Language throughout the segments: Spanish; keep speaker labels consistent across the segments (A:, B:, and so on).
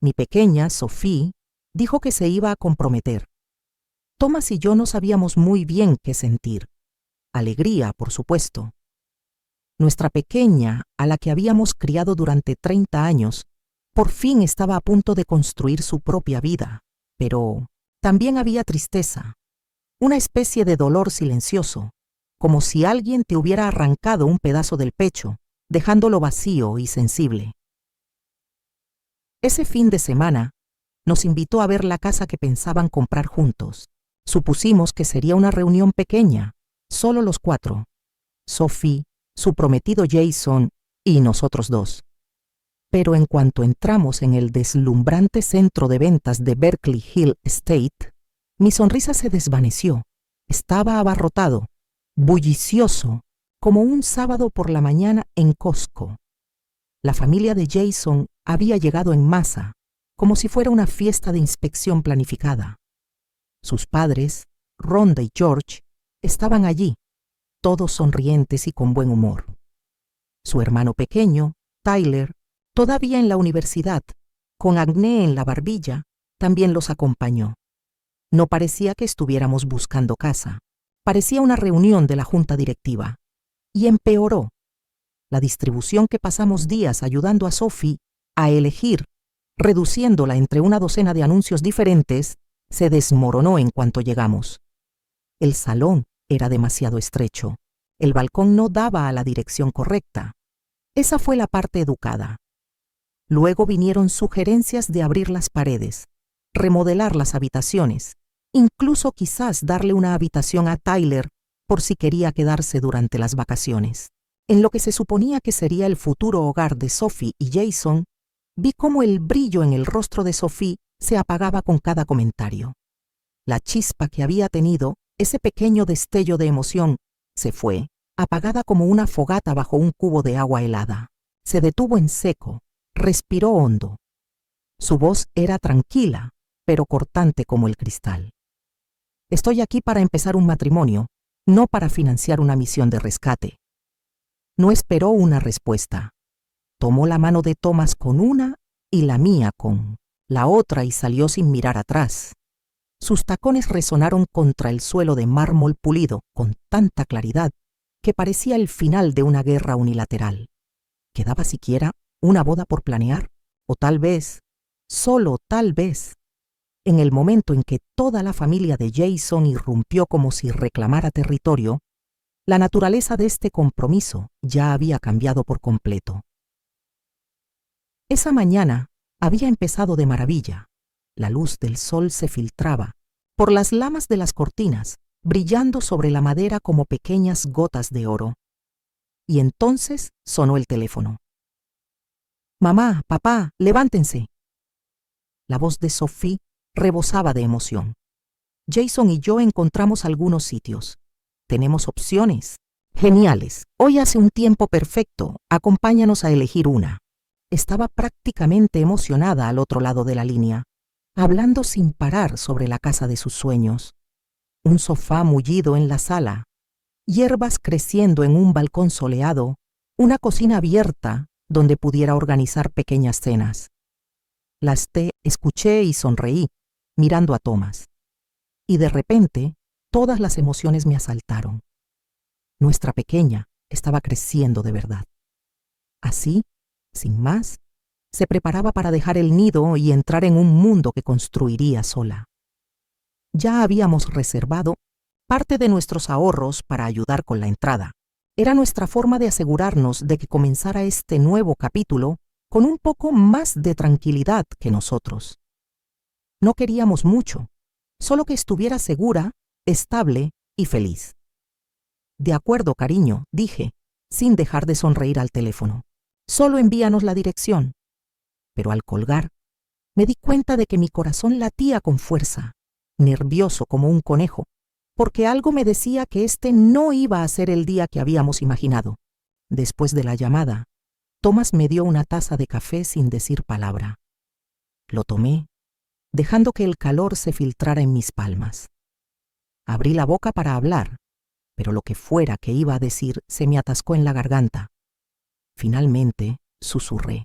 A: Mi pequeña, Sophie, dijo que se iba a comprometer. Thomas y yo no sabíamos muy bien qué sentir. Alegría, por supuesto. Nuestra pequeña, a la que habíamos criado durante 30 años, por fin estaba a punto de construir su propia vida, pero también había tristeza, una especie de dolor silencioso, como si alguien te hubiera arrancado un pedazo del pecho, dejándolo vacío y sensible. Ese fin de semana nos invitó a ver la casa que pensaban comprar juntos. Supusimos que sería una reunión pequeña, solo los 4, Sophie, su prometido Jason y nosotros 2. Pero en cuanto entramos en el deslumbrante centro de ventas de Berkeley Hill Estate, mi sonrisa se desvaneció. Estaba abarrotado, bullicioso, como un sábado por la mañana en Costco. La familia de Jason había llegado en masa, como si fuera una fiesta de inspección planificada. Sus padres, Rhonda y George, estaban allí, todos sonrientes y con buen humor. Su hermano pequeño, Tyler, todavía en la universidad, con acné en la barbilla, también los acompañó. No parecía que estuviéramos buscando casa. Parecía una reunión de la junta directiva. Y empeoró. La distribución que pasamos días ayudando a Sophie a elegir, reduciéndola entre una docena de anuncios diferentes, se desmoronó en cuanto llegamos. El salón era demasiado estrecho. El balcón no daba a la dirección correcta. Esa fue la parte educada. Luego vinieron sugerencias de abrir las paredes, remodelar las habitaciones, incluso quizás darle una habitación a Tyler por si quería quedarse durante las vacaciones. En lo que se suponía que sería el futuro hogar de Sophie y Jason, vi cómo el brillo en el rostro de Sophie se apagaba con cada comentario. La chispa que había tenido, ese pequeño destello de emoción, se fue, apagada como una fogata bajo un cubo de agua helada. Se detuvo en seco, respiró hondo. Su voz era tranquila, pero cortante como el cristal. Estoy aquí para empezar un matrimonio, no para financiar una misión de rescate. No esperó una respuesta. Tomó la mano de Thomas con una y la mía con la otra y salió sin mirar atrás. Sus tacones resonaron contra el suelo de mármol pulido con tanta claridad que parecía el final de una guerra unilateral. ¿Quedaba siquiera una boda por planear? O tal vez, solo tal vez, en el momento en que toda la familia de Jason irrumpió como si reclamara territorio, la naturaleza de este compromiso ya había cambiado por completo. Esa mañana había empezado de maravilla. La luz del sol se filtraba por las lamas de las cortinas, brillando sobre la madera como pequeñas gotas de oro. Y entonces sonó el teléfono. «Mamá, papá, levántense». La voz de Sophie rebosaba de emoción. Jason y yo encontramos algunos sitios. Tenemos opciones. Geniales. Hoy hace un tiempo perfecto. Acompáñanos a elegir una. Estaba prácticamente emocionada al otro lado de la línea, hablando sin parar sobre la casa de sus sueños. Un sofá mullido en la sala, hierbas creciendo en un balcón soleado, una cocina abierta donde pudiera organizar pequeñas cenas. Escuché y sonreí, mirando a Thomas. Y de repente, todas las emociones me asaltaron. Nuestra pequeña estaba creciendo de verdad. Así, sin más, se preparaba para dejar el nido y entrar en un mundo que construiría sola. Ya habíamos reservado parte de nuestros ahorros para ayudar con la entrada. Era nuestra forma de asegurarnos de que comenzara este nuevo capítulo con un poco más de tranquilidad que nosotros. No queríamos mucho, solo que estuviera segura, estable y feliz. «De acuerdo, cariño», dije, sin dejar de sonreír al teléfono. «Solo envíanos la dirección». Pero al colgar, me di cuenta de que mi corazón latía con fuerza, nervioso como un conejo, porque algo me decía que este no iba a ser el día que habíamos imaginado. Después de la llamada, Thomas me dio una taza de café sin decir palabra. Lo tomé, dejando que el calor se filtrara en mis palmas. Abrí la boca para hablar, pero lo que fuera que iba a decir se me atascó en la garganta. Finalmente, susurré.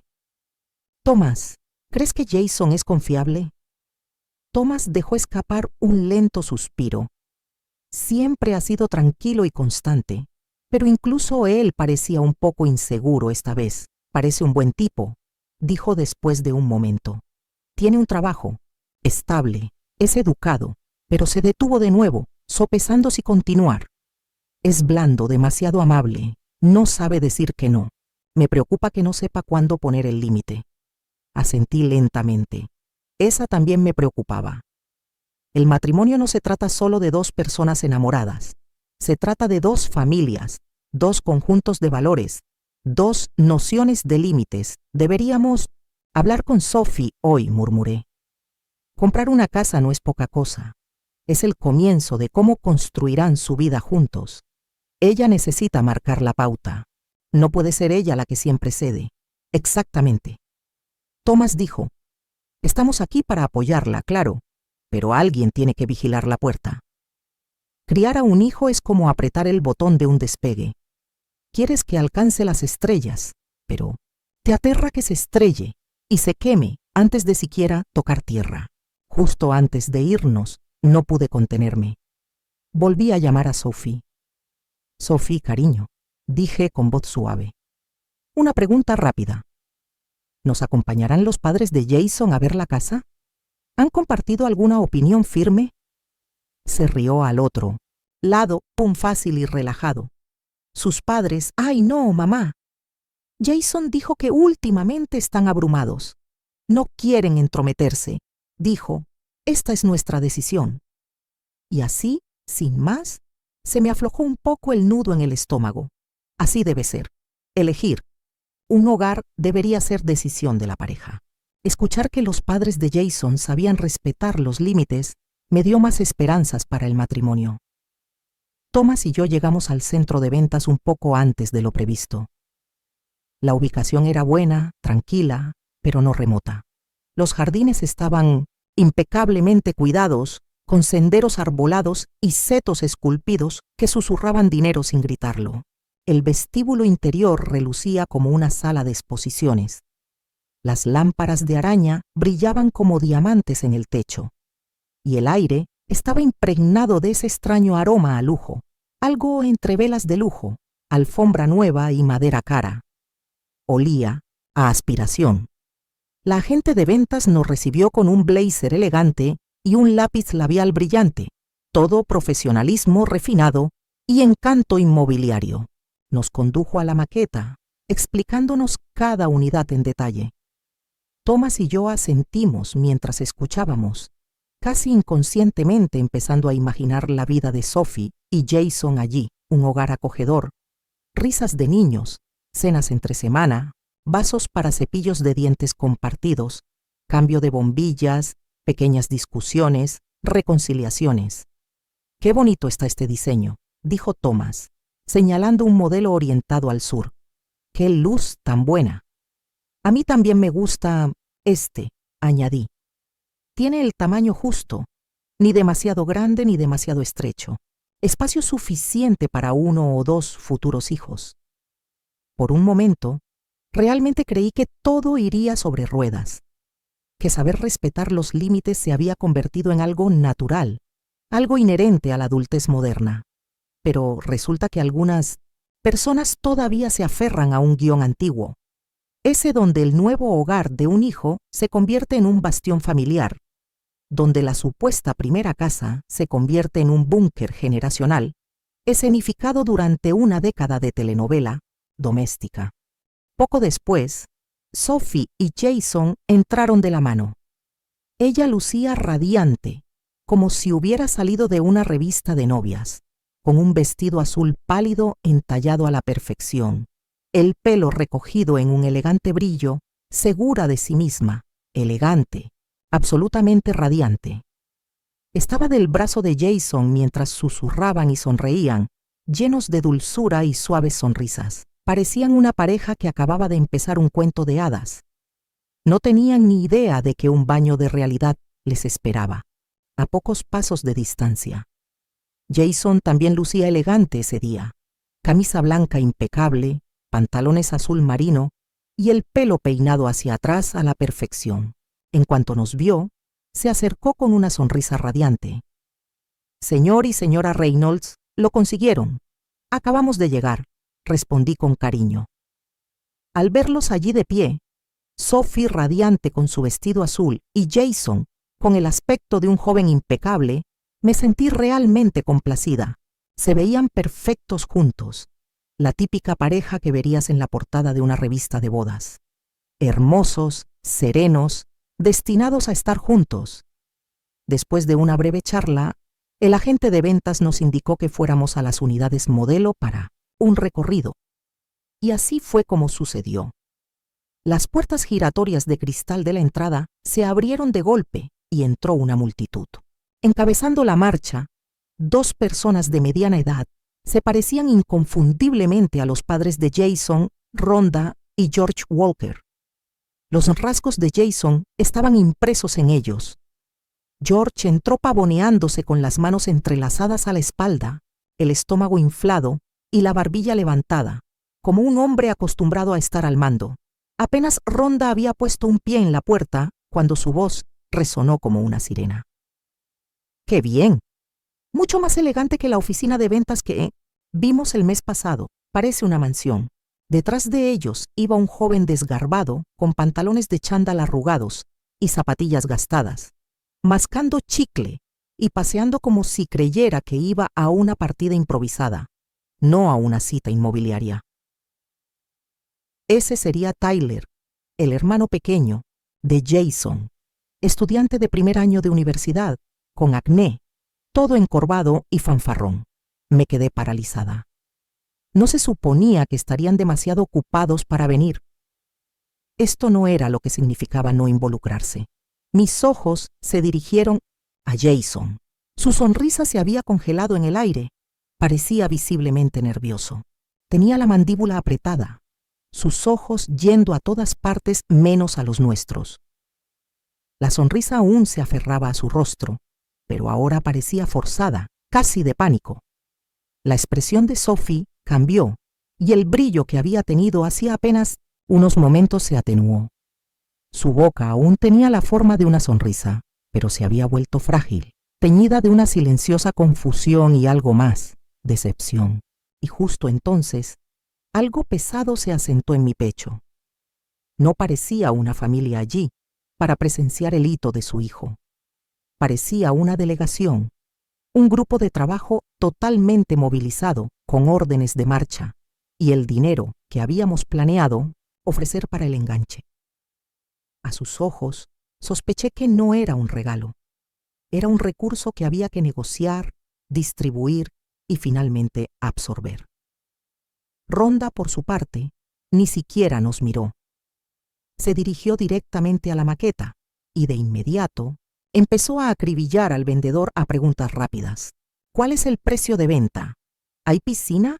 A: «Thomas, ¿Crees que Jason es confiable? Thomas dejó escapar un lento suspiro. Siempre ha sido tranquilo y constante, pero incluso él parecía un poco inseguro esta vez. Parece un buen tipo, dijo después de un momento. Tiene un trabajo, estable, es educado, pero se detuvo de nuevo, sopesando si continuar. Es blando, demasiado amable, no sabe decir que no. Me preocupa que no sepa cuándo poner el límite. Asentí lentamente. Esa también me preocupaba. El matrimonio no se trata solo de dos personas enamoradas. Se trata de dos familias, dos conjuntos de valores, dos nociones de límites. Deberíamos hablar con Sophie hoy, murmuré. Comprar una casa no es poca cosa. Es el comienzo de cómo construirán su vida juntos. Ella necesita marcar la pauta. No puede ser ella la que siempre cede. Exactamente. Thomas dijo, estamos aquí para apoyarla, claro, pero alguien tiene que vigilar la puerta. Criar a un hijo es como apretar el botón de un despegue. Quieres que alcance las estrellas, pero te aterra que se estrelle y se queme antes de siquiera tocar tierra. Justo antes de irnos, no pude contenerme. Volví a llamar a Sophie. Sophie, cariño, dije con voz suave. Una pregunta rápida. ¿Nos acompañarán los padres de Jason a ver la casa? ¿Han compartido alguna opinión firme? Se rió al otro lado, fácil y relajado. Sus padres, ¡ay no, mamá! Jason dijo que últimamente están abrumados. No quieren entrometerse. Dijo, esta es nuestra decisión. Y así, sin más, se me aflojó un poco el nudo en el estómago. Así debe ser. Elegir. Un hogar debería ser decisión de la pareja. Escuchar que los padres de Jason sabían respetar los límites me dio más esperanzas para el matrimonio. Thomas y yo llegamos al centro de ventas un poco antes de lo previsto. La ubicación era buena, tranquila, pero no remota. Los jardines estaban impecablemente cuidados, con senderos arbolados y setos esculpidos que susurraban dinero sin gritarlo. El vestíbulo interior relucía como una sala de exposiciones. Las lámparas de araña brillaban como diamantes en el techo, y el aire estaba impregnado de ese extraño aroma a lujo, algo entre velas de lujo, alfombra nueva y madera cara. Olía a aspiración. La agente de ventas nos recibió con un blazer elegante y un lápiz labial brillante, todo profesionalismo refinado y encanto inmobiliario. Nos condujo a la maqueta, explicándonos cada unidad en detalle. Thomas y yo asentimos mientras escuchábamos, casi inconscientemente empezando a imaginar la vida de Sophie y Jason allí, un hogar acogedor, risas de niños, cenas entre semana, vasos para cepillos de dientes compartidos, cambio de bombillas, pequeñas discusiones, reconciliaciones. «Qué bonito está este diseño», dijo Thomas, señalando un modelo orientado al sur. «Qué luz tan buena». «A mí también me gusta añadí. Tiene el tamaño justo, ni demasiado grande ni demasiado estrecho. Espacio suficiente para uno o dos futuros hijos». Por un momento, realmente creí que todo iría sobre ruedas, que saber respetar los límites se había convertido en algo natural, algo inherente a la adultez moderna. Pero resulta que algunas personas todavía se aferran a un guión antiguo, ese donde el nuevo hogar de un hijo se convierte en un bastión familiar, donde la supuesta primera casa se convierte en un búnker generacional, escenificado durante una década de telenovela doméstica. Poco después, Sophie y Jason entraron de la mano. Ella lucía radiante, como si hubiera salido de una revista de novias, con un vestido azul pálido entallado a la perfección, el pelo recogido en un elegante brillo, segura de sí misma, elegante, absolutamente radiante. Estaba del brazo de Jason mientras susurraban y sonreían, llenos de dulzura y suaves sonrisas. Parecían una pareja que acababa de empezar un cuento de hadas. No tenían ni idea de que un baño de realidad les esperaba, a pocos pasos de distancia. Jason también lucía elegante ese día, camisa blanca impecable, pantalones azul marino y el pelo peinado hacia atrás a la perfección. En cuanto nos vio, se acercó con una sonrisa radiante. «Señor y señora Reynolds, lo consiguieron. Acabamos de llegar», respondí con cariño. Al verlos allí de pie, Sophie radiante con su vestido azul y Jason con el aspecto de un joven impecable, me sentí realmente complacida. Se veían perfectos juntos, la típica pareja que verías en la portada de una revista de bodas. Hermosos, serenos, destinados a estar juntos. Después de una breve charla, el agente de ventas nos indicó que fuéramos a las unidades modelo para un recorrido. Y así fue como sucedió. Las puertas giratorias de cristal de la entrada se abrieron de golpe y entró una multitud. Encabezando la marcha, 2 personas de mediana edad se parecían inconfundiblemente a los padres de Jason, Rhonda y George Walker. Los rasgos de Jason estaban impresos en ellos. George entró pavoneándose con las manos entrelazadas a la espalda, el estómago inflado y la barbilla levantada, como un hombre acostumbrado a estar al mando. Apenas Rhonda había puesto un pie en la puerta cuando su voz resonó como una sirena. ¡Qué bien! Mucho más elegante que la oficina de ventas que vimos el mes pasado. Parece una mansión. Detrás de ellos iba un joven desgarbado con pantalones de chándal arrugados y zapatillas gastadas, mascando chicle y paseando como si creyera que iba a una partida improvisada, no a una cita inmobiliaria. Ese sería Tyler, el hermano pequeño de Jason, estudiante de primer año de universidad, con acné, todo encorvado y fanfarrón. Me quedé paralizada. No se suponía que estarían demasiado ocupados para venir. Esto no era lo que significaba no involucrarse. Mis ojos se dirigieron a Jason. Su sonrisa se había congelado en el aire. Parecía visiblemente nervioso. Tenía la mandíbula apretada, sus ojos yendo a todas partes menos a los nuestros. La sonrisa aún se aferraba a su rostro, pero ahora parecía forzada, casi de pánico. La expresión de Sophie cambió y el brillo que había tenido hacía apenas unos momentos se atenuó. Su boca aún tenía la forma de una sonrisa, pero se había vuelto frágil, teñida de una silenciosa confusión y algo más, decepción. Y justo entonces, algo pesado se asentó en mi pecho. No parecía una familia allí para presenciar el hito de su hijo. Parecía una delegación, un grupo de trabajo totalmente movilizado, con órdenes de marcha, y el dinero que habíamos planeado ofrecer para el enganche. A sus ojos, sospeché que no era un regalo. Era un recurso que había que negociar, distribuir y finalmente absorber. Rhonda, por su parte, ni siquiera nos miró. Se dirigió directamente a la maqueta y de inmediato empezó a acribillar al vendedor a preguntas rápidas. ¿Cuál es el precio de venta? ¿Hay piscina?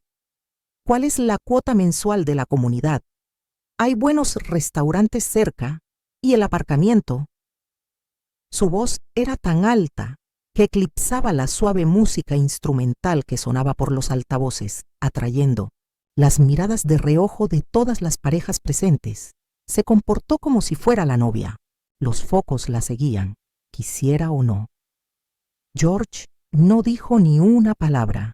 A: ¿Cuál es la cuota mensual de la comunidad? ¿Hay buenos restaurantes cerca? ¿Y el aparcamiento? Su voz era tan alta que eclipsaba la suave música instrumental que sonaba por los altavoces, atrayendo las miradas de reojo de todas las parejas presentes. Se comportó como si fuera la novia. Los focos la seguían, quisiera o no. George no dijo ni una palabra,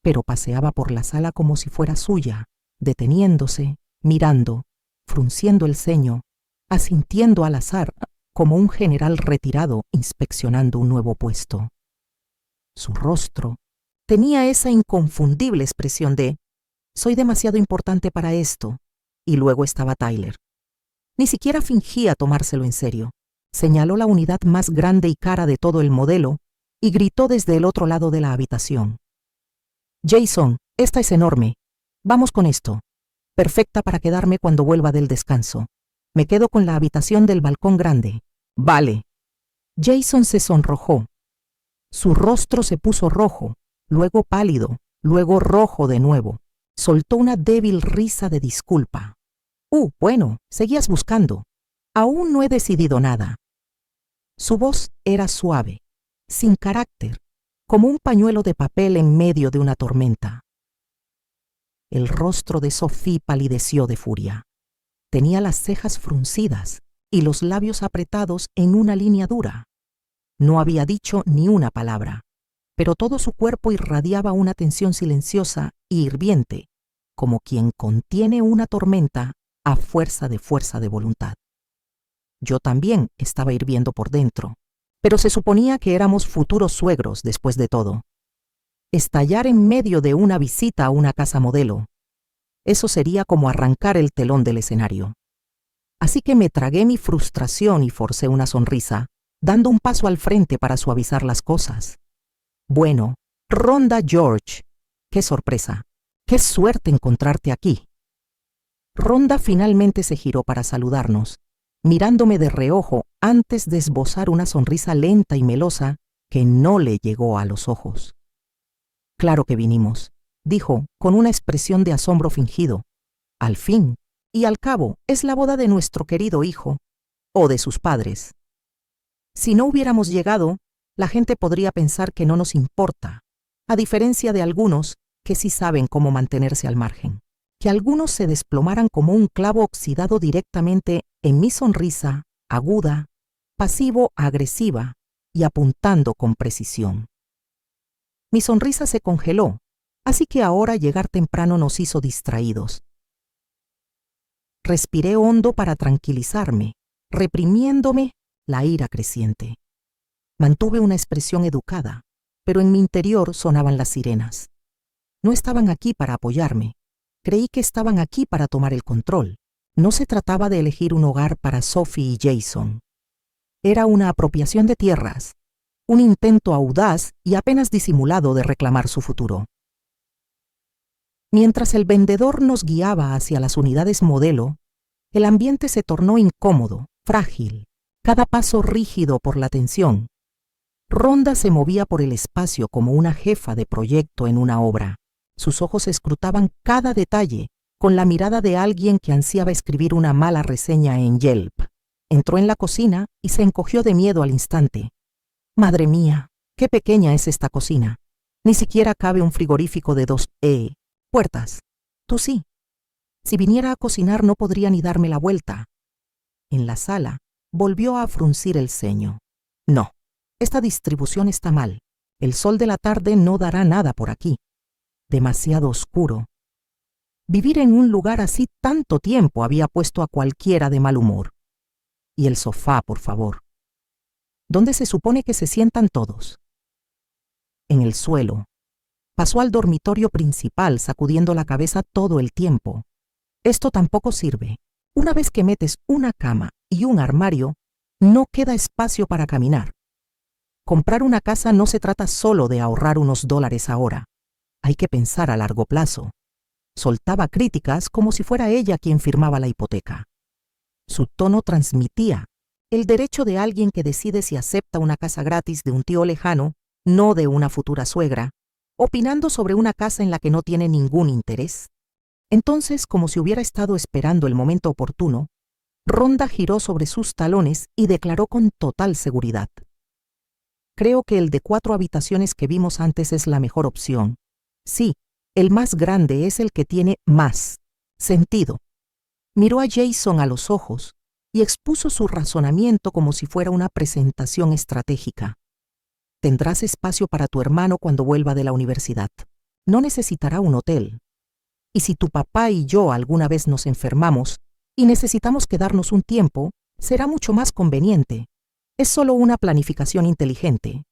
A: pero paseaba por la sala como si fuera suya, deteniéndose, mirando, frunciendo el ceño, asintiendo al azar, como un general retirado inspeccionando un nuevo puesto. Su rostro tenía esa inconfundible expresión de «soy demasiado importante para esto», y luego estaba Tyler. Ni siquiera fingía tomárselo en serio. Señaló la unidad más grande y cara de todo el modelo y gritó desde el otro lado de la habitación. «Jason, esta es enorme. Vamos con esto. Perfecta para quedarme cuando vuelva del descanso. Me quedo con la habitación del balcón grande». «Vale». Jason se sonrojó. Su rostro se puso rojo, luego pálido, luego rojo de nuevo. Soltó una débil risa de disculpa. Bueno, seguías buscando. Aún no he decidido nada». Su voz era suave, sin carácter, como un pañuelo de papel en medio de una tormenta. El rostro de Sophie palideció de furia. Tenía las cejas fruncidas y los labios apretados en una línea dura. No había dicho ni una palabra, pero todo su cuerpo irradiaba una tensión silenciosa y hirviente, como quien contiene una tormenta a fuerza de voluntad. Yo también estaba hirviendo por dentro, pero se suponía que éramos futuros suegros después de todo. Estallar en medio de una visita a una casa modelo. Eso sería como arrancar el telón del escenario. Así que me tragué mi frustración y forcé una sonrisa, dando un paso al frente para suavizar las cosas. Bueno, Rhonda George, qué sorpresa, qué suerte encontrarte aquí. Rhonda finalmente se giró para saludarnos, mirándome de reojo antes de esbozar una sonrisa lenta y melosa que no le llegó a los ojos. Claro que vinimos, dijo, con una expresión de asombro fingido. Al fin, y al cabo, es la boda de nuestro querido hijo, o de sus padres. Si no hubiéramos llegado, la gente podría pensar que no nos importa, a diferencia de algunos que sí saben cómo mantenerse al margen. Que algunos se desplomaran como un clavo oxidado directamente en mi sonrisa, aguda, pasivo-agresiva y apuntando con precisión. Mi sonrisa se congeló, así que ahora llegar temprano nos hizo distraídos. Respiré hondo para tranquilizarme, reprimiéndome la ira creciente. Mantuve una expresión educada, pero en mi interior sonaban las sirenas. No estaban aquí para apoyarme. Creí que estaban aquí para tomar el control. No se trataba de elegir un hogar para Sophie y Jason. Era una apropiación de tierras, un intento audaz y apenas disimulado de reclamar su futuro. Mientras el vendedor nos guiaba hacia las unidades modelo, el ambiente se tornó incómodo, frágil, cada paso rígido por la tensión. Rhonda se movía por el espacio como una jefa de proyecto en una obra. Sus ojos escrutaban cada detalle con la mirada de alguien que ansiaba escribir una mala reseña en Yelp. Entró en la cocina y se encogió de miedo al instante. Madre mía, qué pequeña es esta cocina. Ni siquiera cabe un frigorífico de 2 puertas. Tú sí. Si viniera a cocinar no podría ni darme la vuelta. En la sala volvió a fruncir el ceño. No, esta distribución está mal. El sol de la tarde no dará nada por aquí. Demasiado oscuro. Vivir en un lugar así tanto tiempo había puesto a cualquiera de mal humor. Y el sofá, por favor. ¿Dónde se supone que se sientan todos? En el suelo. Pasó al dormitorio principal sacudiendo la cabeza todo el tiempo. Esto tampoco sirve. Una vez que metes una cama y un armario, no queda espacio para caminar. Comprar una casa no se trata solo de ahorrar unos dólares ahora. Hay que pensar a largo plazo. Soltaba críticas como si fuera ella quien firmaba la hipoteca. Su tono transmitía el derecho de alguien que decide si acepta una casa gratis de un tío lejano, no de una futura suegra, opinando sobre una casa en la que no tiene ningún interés. Entonces, como si hubiera estado esperando el momento oportuno, Rhonda giró sobre sus talones y declaró con total seguridad. Creo que el de 4 habitaciones que vimos antes es la mejor opción. Sí, el más grande es el que tiene más sentido. Miró a Jason a los ojos y expuso su razonamiento como si fuera una presentación estratégica. Tendrás espacio para tu hermano cuando vuelva de la universidad. No necesitará un hotel. Y si tu papá y yo alguna vez nos enfermamos y necesitamos quedarnos un tiempo, será mucho más conveniente. Es solo una planificación inteligente.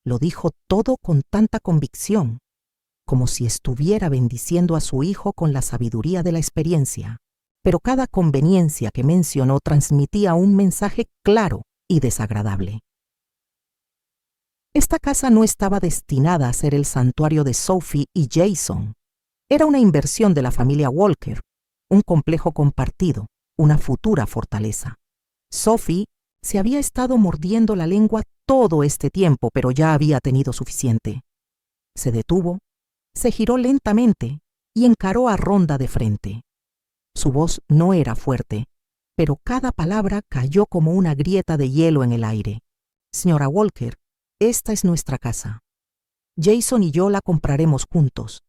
A: Lo dijo todo con tanta convicción, como si estuviera bendiciendo a su hijo con la sabiduría de la experiencia. Pero cada conveniencia que mencionó transmitía un mensaje claro y desagradable. Esta casa no estaba destinada a ser el santuario de Sophie y Jason. Era una inversión de la familia Walker, un complejo compartido, una futura fortaleza. Sophie se había estado mordiendo la lengua todo este tiempo, pero ya había tenido suficiente. Se detuvo, se giró lentamente y encaró a Rhonda de frente. Su voz no era fuerte, pero cada palabra cayó como una grieta de hielo en el aire. Señora Walker, esta es nuestra casa. Jason y yo la compraremos juntos.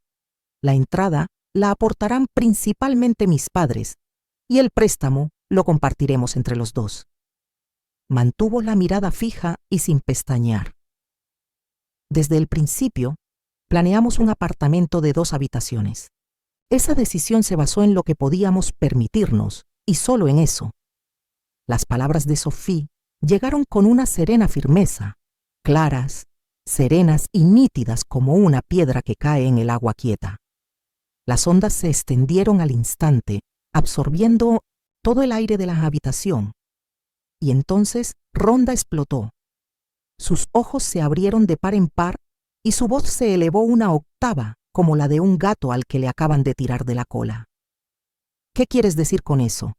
A: La entrada la aportarán principalmente mis padres, y el préstamo lo compartiremos entre los dos. Mantuvo la mirada fija y sin pestañear. Desde el principio, planeamos un apartamento de 2 habitaciones. Esa decisión se basó en lo que podíamos permitirnos, y solo en eso. Las palabras de Sophie llegaron con una serena firmeza, claras, serenas y nítidas como una piedra que cae en el agua quieta. Las ondas se extendieron al instante, absorbiendo todo el aire de la habitación. Y entonces Rhonda explotó. Sus ojos se abrieron de par en par y su voz se elevó una octava como la de un gato al que le acaban de tirar de la cola. ¿Qué quieres decir con eso?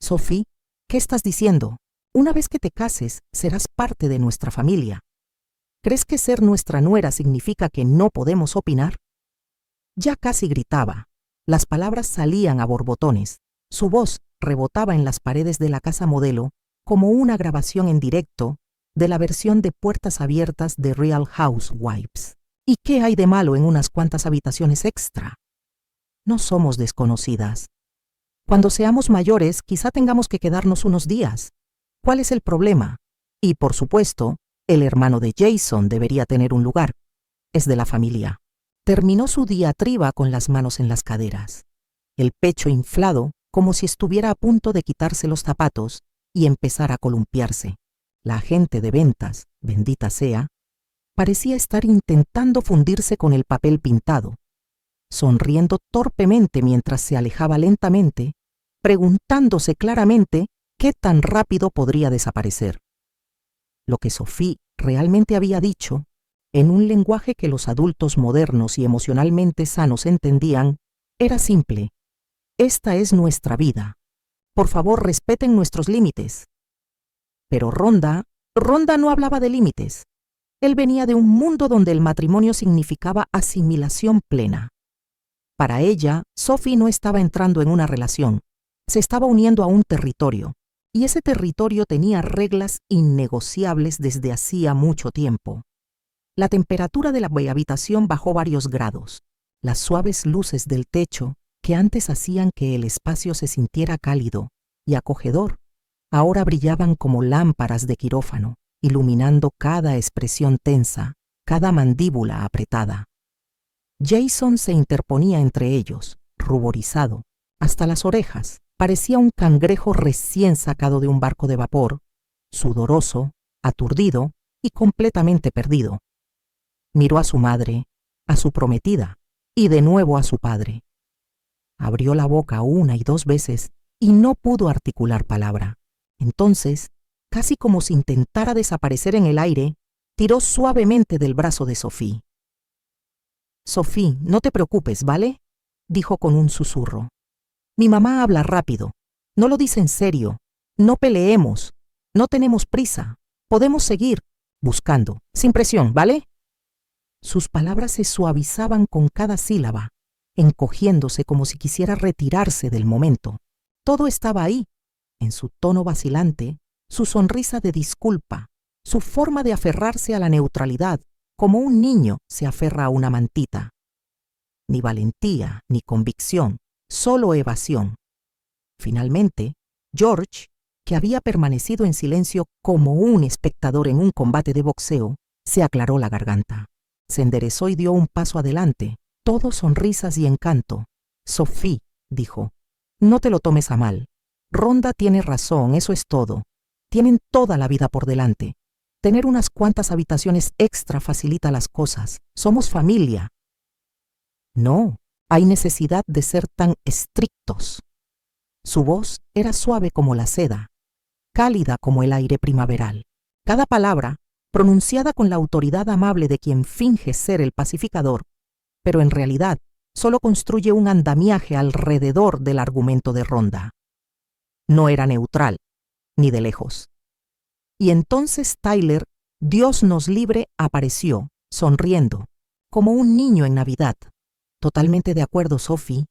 A: Sophie, ¿qué estás diciendo? Una vez que te cases, serás parte de nuestra familia. ¿Crees que ser nuestra nuera significa que no podemos opinar? Ya casi gritaba. Las palabras salían a borbotones. Su voz rebotaba en las paredes de la casa modelo como una grabación en directo de la versión de Puertas Abiertas de Real Housewives. ¿Y qué hay de malo en unas cuantas habitaciones extra? No somos desconocidas. Cuando seamos mayores, quizá tengamos que quedarnos unos días. ¿Cuál es el problema? Y, por supuesto, el hermano de Jason debería tener un lugar. Es de la familia. Terminó su diatriba con las manos en las caderas, el pecho inflado como si estuviera a punto de quitarse los zapatos y empezar a columpiarse. La agente de ventas, bendita sea, parecía estar intentando fundirse con el papel pintado, sonriendo torpemente mientras se alejaba lentamente, preguntándose claramente qué tan rápido podría desaparecer. Lo que Sophie realmente había dicho, en un lenguaje que los adultos modernos y emocionalmente sanos entendían, era simple. Esta es nuestra vida. Por favor, respeten nuestros límites. Pero Rhonda no hablaba de límites. Él venía de un mundo donde el matrimonio significaba asimilación plena. Para ella, Sophie no estaba entrando en una relación, se estaba uniendo a un territorio, y ese territorio tenía reglas innegociables desde hacía mucho tiempo. La temperatura de la habitación bajó varios grados. Las suaves luces del techo, que antes hacían que el espacio se sintiera cálido y acogedor, ahora brillaban como lámparas de quirófano, iluminando cada expresión tensa, cada mandíbula apretada. Jason se interponía entre ellos, ruborizado, hasta las orejas. Parecía un cangrejo recién sacado de un barco de vapor, sudoroso, aturdido y completamente perdido. Miró a su madre, a su prometida, y de nuevo a su padre. Abrió la boca 1 y 2 veces y no pudo articular palabra. Entonces, casi como si intentara desaparecer en el aire, tiró suavemente del brazo de Sophie. «Sophie, no te preocupes, ¿vale?», dijo con un susurro. «Mi mamá habla rápido. No lo dice en serio. No peleemos. No tenemos prisa. Podemos seguir buscando, sin presión, ¿vale?». Sus palabras se suavizaban con cada sílaba, encogiéndose como si quisiera retirarse del momento. Todo estaba ahí, en su tono vacilante, su sonrisa de disculpa, su forma de aferrarse a la neutralidad, como un niño se aferra a una mantita. Ni valentía, ni convicción, solo evasión. Finalmente, George, que había permanecido en silencio como un espectador en un combate de boxeo, se aclaró la garganta. Se enderezó y dio un paso adelante, todo sonrisas y encanto. «Sophie», dijo, «no te lo tomes a mal. Rhonda tiene razón, eso es todo. Tienen toda la vida por delante. Tener unas cuantas habitaciones extra facilita las cosas. Somos familia». «No, hay necesidad de ser tan estrictos». Su voz era suave como la seda, cálida como el aire primaveral. Cada palabra, pronunciada con la autoridad amable de quien finge ser el pacificador, pero en realidad solo construye un andamiaje alrededor del argumento de Rhonda. No era neutral, ni de lejos. Y entonces Tyler, Dios nos libre, apareció, sonriendo, como un niño en Navidad. «Totalmente de acuerdo, Sophie.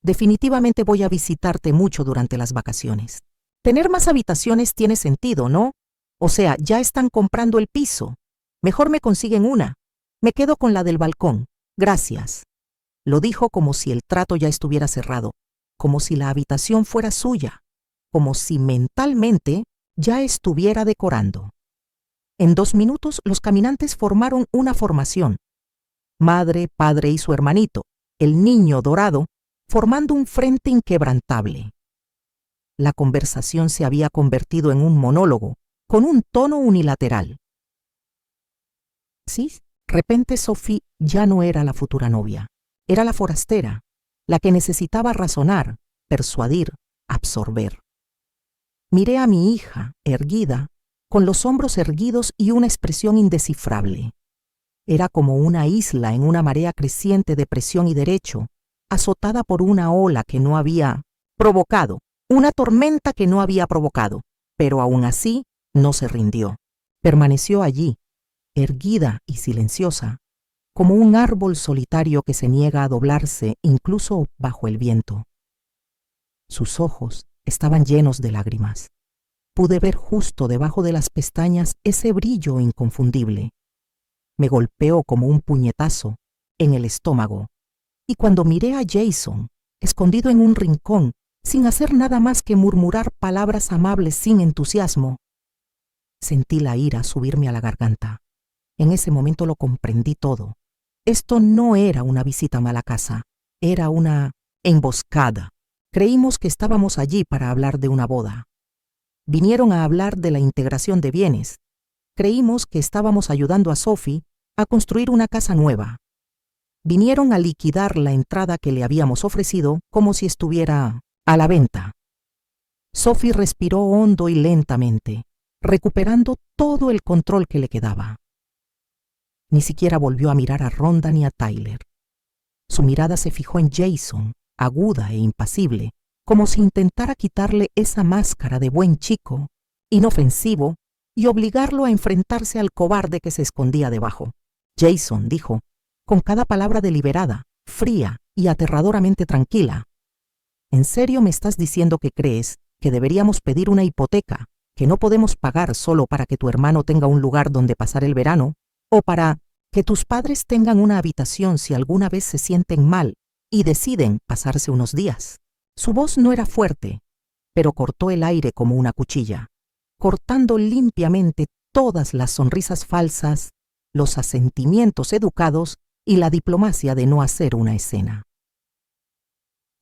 A: Definitivamente voy a visitarte mucho durante las vacaciones. Tener más habitaciones tiene sentido, ¿no? O sea, ya están comprando el piso. Mejor me consiguen una. Me quedo con la del balcón. Gracias». Lo dijo como si el trato ya estuviera cerrado, como si la habitación fuera suya. como si mentalmente ya estuviera decorando. En 2 minutos los caminantes formaron una formación. Madre, padre y su hermanito, el niño dorado, formando un frente inquebrantable. La conversación se había convertido en un monólogo, con un tono unilateral. Sí, de repente Sophie ya no era la futura novia, era la forastera, la que necesitaba razonar, persuadir, absorber. Miré a mi hija, erguida, con los hombros erguidos y una expresión indescifrable. Era como una isla en una marea creciente de presión y derecho, azotada por una ola que no había provocado, una tormenta que no había provocado, pero aún así no se rindió. Permaneció allí, erguida y silenciosa, como un árbol solitario que se niega a doblarse incluso bajo el viento. Sus ojos estaban llenos de lágrimas. Pude ver justo debajo de las pestañas ese brillo inconfundible. Me golpeó como un puñetazo en el estómago, y cuando miré a Jason, escondido en un rincón, sin hacer nada más que murmurar palabras amables sin entusiasmo, sentí la ira subirme a la garganta. En ese momento lo comprendí todo. Esto no era una visita a mala casa, era una emboscada. Creímos que estábamos allí para hablar de una boda. Vinieron a hablar de la integración de bienes. Creímos que estábamos ayudando a Sophie a construir una casa nueva. Vinieron a liquidar la entrada que le habíamos ofrecido como si estuviera a la venta. Sophie respiró hondo y lentamente, recuperando todo el control que le quedaba. Ni siquiera volvió a mirar a Rhonda ni a Tyler. Su mirada se fijó en Jason, aguda e impasible, como si intentara quitarle esa máscara de buen chico, inofensivo, y obligarlo a enfrentarse al cobarde que se escondía debajo. Jason dijo, con cada palabra deliberada, fría y aterradoramente tranquila: ¿En serio me estás diciendo que crees que deberíamos pedir una hipoteca que no podemos pagar solo para que tu hermano tenga un lugar donde pasar el verano, o para que tus padres tengan una habitación si alguna vez se sienten mal y deciden pasarse unos días? Su voz no era fuerte, pero cortó el aire como una cuchilla, cortando limpiamente todas las sonrisas falsas, los asentimientos educados y la diplomacia de no hacer una escena.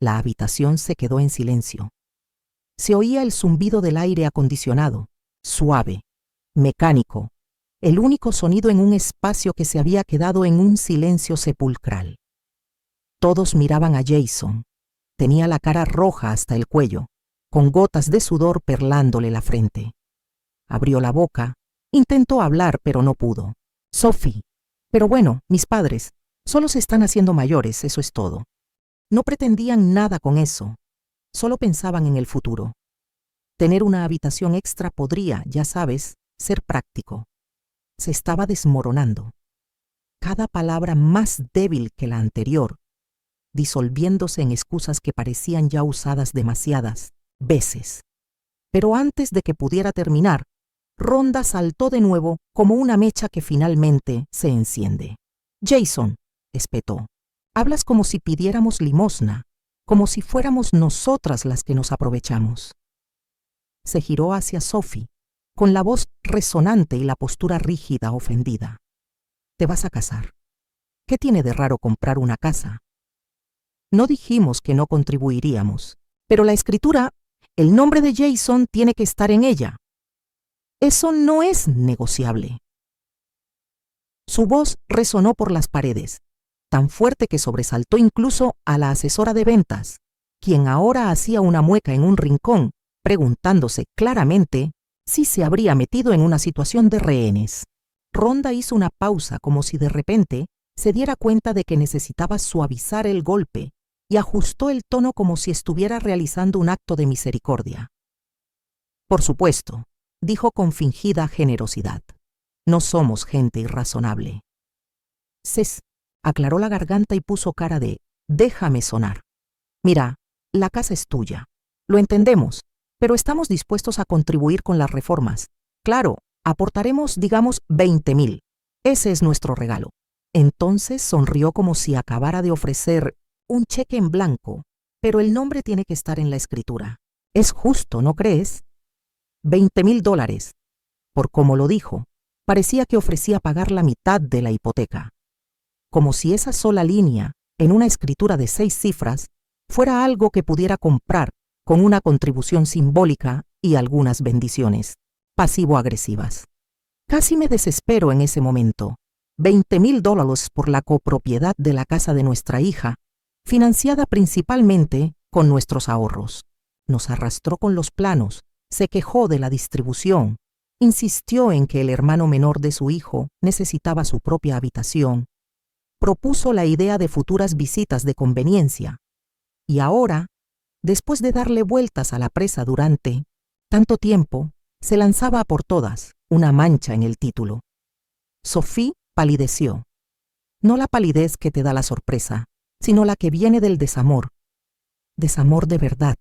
A: La habitación se quedó en silencio. Se oía el zumbido del aire acondicionado, suave, mecánico, el único sonido en un espacio que se había quedado en un silencio sepulcral. Todos miraban a Jason. Tenía la cara roja hasta el cuello, con gotas de sudor perlándole la frente. Abrió la boca, intentó hablar, pero no pudo. Sophie, pero bueno, mis padres solo se están haciendo mayores, eso es todo. No pretendían nada con eso, solo pensaban en el futuro. Tener una habitación extra podría, ya sabes, ser práctico. Se estaba desmoronando. Cada palabra más débil que la anterior, disolviéndose en excusas que parecían ya usadas demasiadas veces. Pero antes de que pudiera terminar, Rhonda saltó de nuevo como una mecha que finalmente se enciende. Jason, espetó, hablas como si pidiéramos limosna, como si fuéramos nosotras las que nos aprovechamos. Se giró hacia Sophie, con la voz resonante y la postura rígida, ofendida. Te vas a casar. ¿Qué tiene de raro comprar una casa? No dijimos que no contribuiríamos, pero la escritura, el nombre de Jason tiene que estar en ella. Eso no es negociable. Su voz resonó por las paredes, tan fuerte que sobresaltó incluso a la asesora de ventas, quien ahora hacía una mueca en un rincón, preguntándose claramente si se habría metido en una situación de rehenes. Rhonda hizo una pausa como si de repente se diera cuenta de que necesitaba suavizar el golpe y ajustó el tono como si estuviera realizando un acto de misericordia. Por supuesto, dijo con fingida generosidad. No somos gente irrazonable. Cés aclaró la garganta y puso cara de déjame sonar. Mira, la casa es tuya. Lo entendemos, pero estamos dispuestos a contribuir con las reformas. Claro, aportaremos, digamos, 20,000. Ese es nuestro regalo. Entonces sonrió como si acabara de ofrecer un cheque en blanco, pero el nombre tiene que estar en la escritura. Es justo, ¿no crees? $20,000. Por como lo dijo, parecía que ofrecía pagar la mitad de la hipoteca. Como si esa sola línea, en una escritura de 6 cifras, fuera algo que pudiera comprar con una contribución simbólica y algunas bendiciones pasivo-agresivas. Casi me desespero en ese momento. $20,000 por la copropiedad de la casa de nuestra hija, financiada principalmente con nuestros ahorros. Nos arrastró con los planos, se quejó de la distribución, insistió en que el hermano menor de su hijo necesitaba su propia habitación, propuso la idea de futuras visitas de conveniencia, y ahora, después de darle vueltas a la presa durante tanto tiempo, se lanzaba a por todas, una mancha en el título. Sophie palideció. No la palidez que te da la sorpresa, sino la que viene del desamor. Desamor de verdad.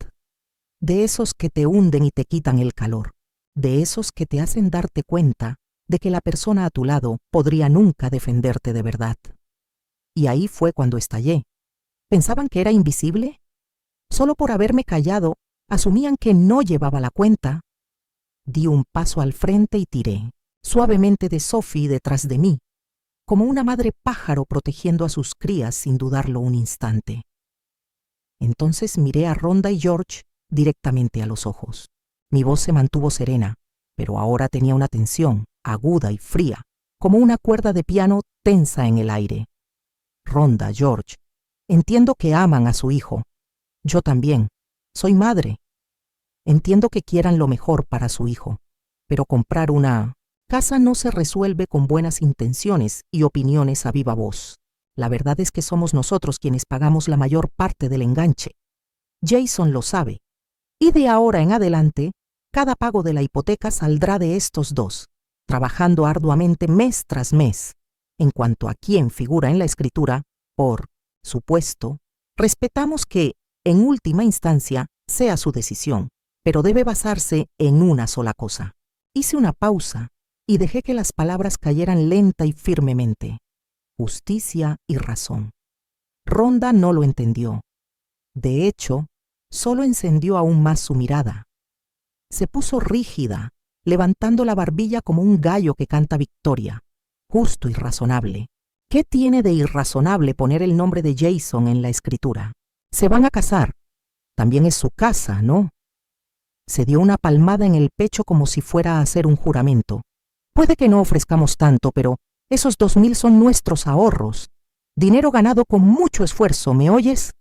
A: De esos que te hunden y te quitan el calor. De esos que te hacen darte cuenta de que la persona a tu lado podría nunca defenderte de verdad. Y ahí fue cuando estallé. ¿Pensaban que era invisible? Solo por haberme callado, asumían que no llevaba la cuenta. Di un paso al frente y tiré, suavemente de Sophie detrás de mí, como una madre pájaro protegiendo a sus crías sin dudarlo un instante. Entonces miré a Rhonda y George directamente a los ojos. Mi voz se mantuvo serena, pero ahora tenía una tensión aguda y fría, como una cuerda de piano tensa en el aire. Rhonda, George, entiendo que aman a su hijo. Yo también. Soy madre. Entiendo que quieran lo mejor para su hijo, pero comprar una casa no se resuelve con buenas intenciones y opiniones a viva voz. La verdad es que somos nosotros quienes pagamos la mayor parte del enganche. Jason lo sabe. Y de ahora en adelante, cada pago de la hipoteca saldrá de estos dos, trabajando arduamente mes tras mes. En cuanto a quién figura en la escritura, por supuesto, respetamos que, en última instancia, sea su decisión, pero debe basarse en una sola cosa. Hice una pausa y dejé que las palabras cayeran lenta y firmemente. Justicia y razón. Rhonda no lo entendió. De hecho, solo encendió aún más su mirada. Se puso rígida, levantando la barbilla como un gallo que canta victoria. Justo y razonable. ¿Qué tiene de irrazonable poner el nombre de Jason en la escritura? Se van a casar. También es su casa, ¿no? Se dio una palmada en el pecho como si fuera a hacer un juramento. Puede que no ofrezcamos tanto, pero esos 2,000 son nuestros ahorros. Dinero ganado con mucho esfuerzo, ¿me oyes?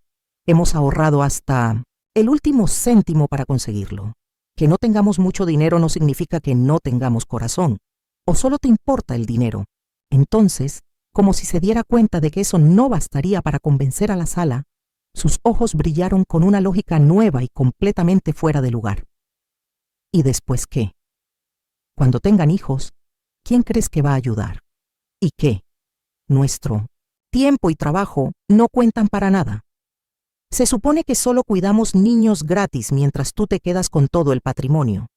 A: Hemos ahorrado hasta el último céntimo para conseguirlo. Que no tengamos mucho dinero no significa que no tengamos corazón. ¿O solo te importa el dinero? Entonces, como si se diera cuenta de que eso no bastaría para convencer a la sala, sus ojos brillaron con una lógica nueva y completamente fuera de lugar. ¿Y después qué? Cuando tengan hijos, ¿quién crees que va a ayudar? ¿Y qué? Nuestro tiempo y trabajo no cuentan para nada. Se supone que solo cuidamos niños gratis mientras tú te quedas con todo el patrimonio.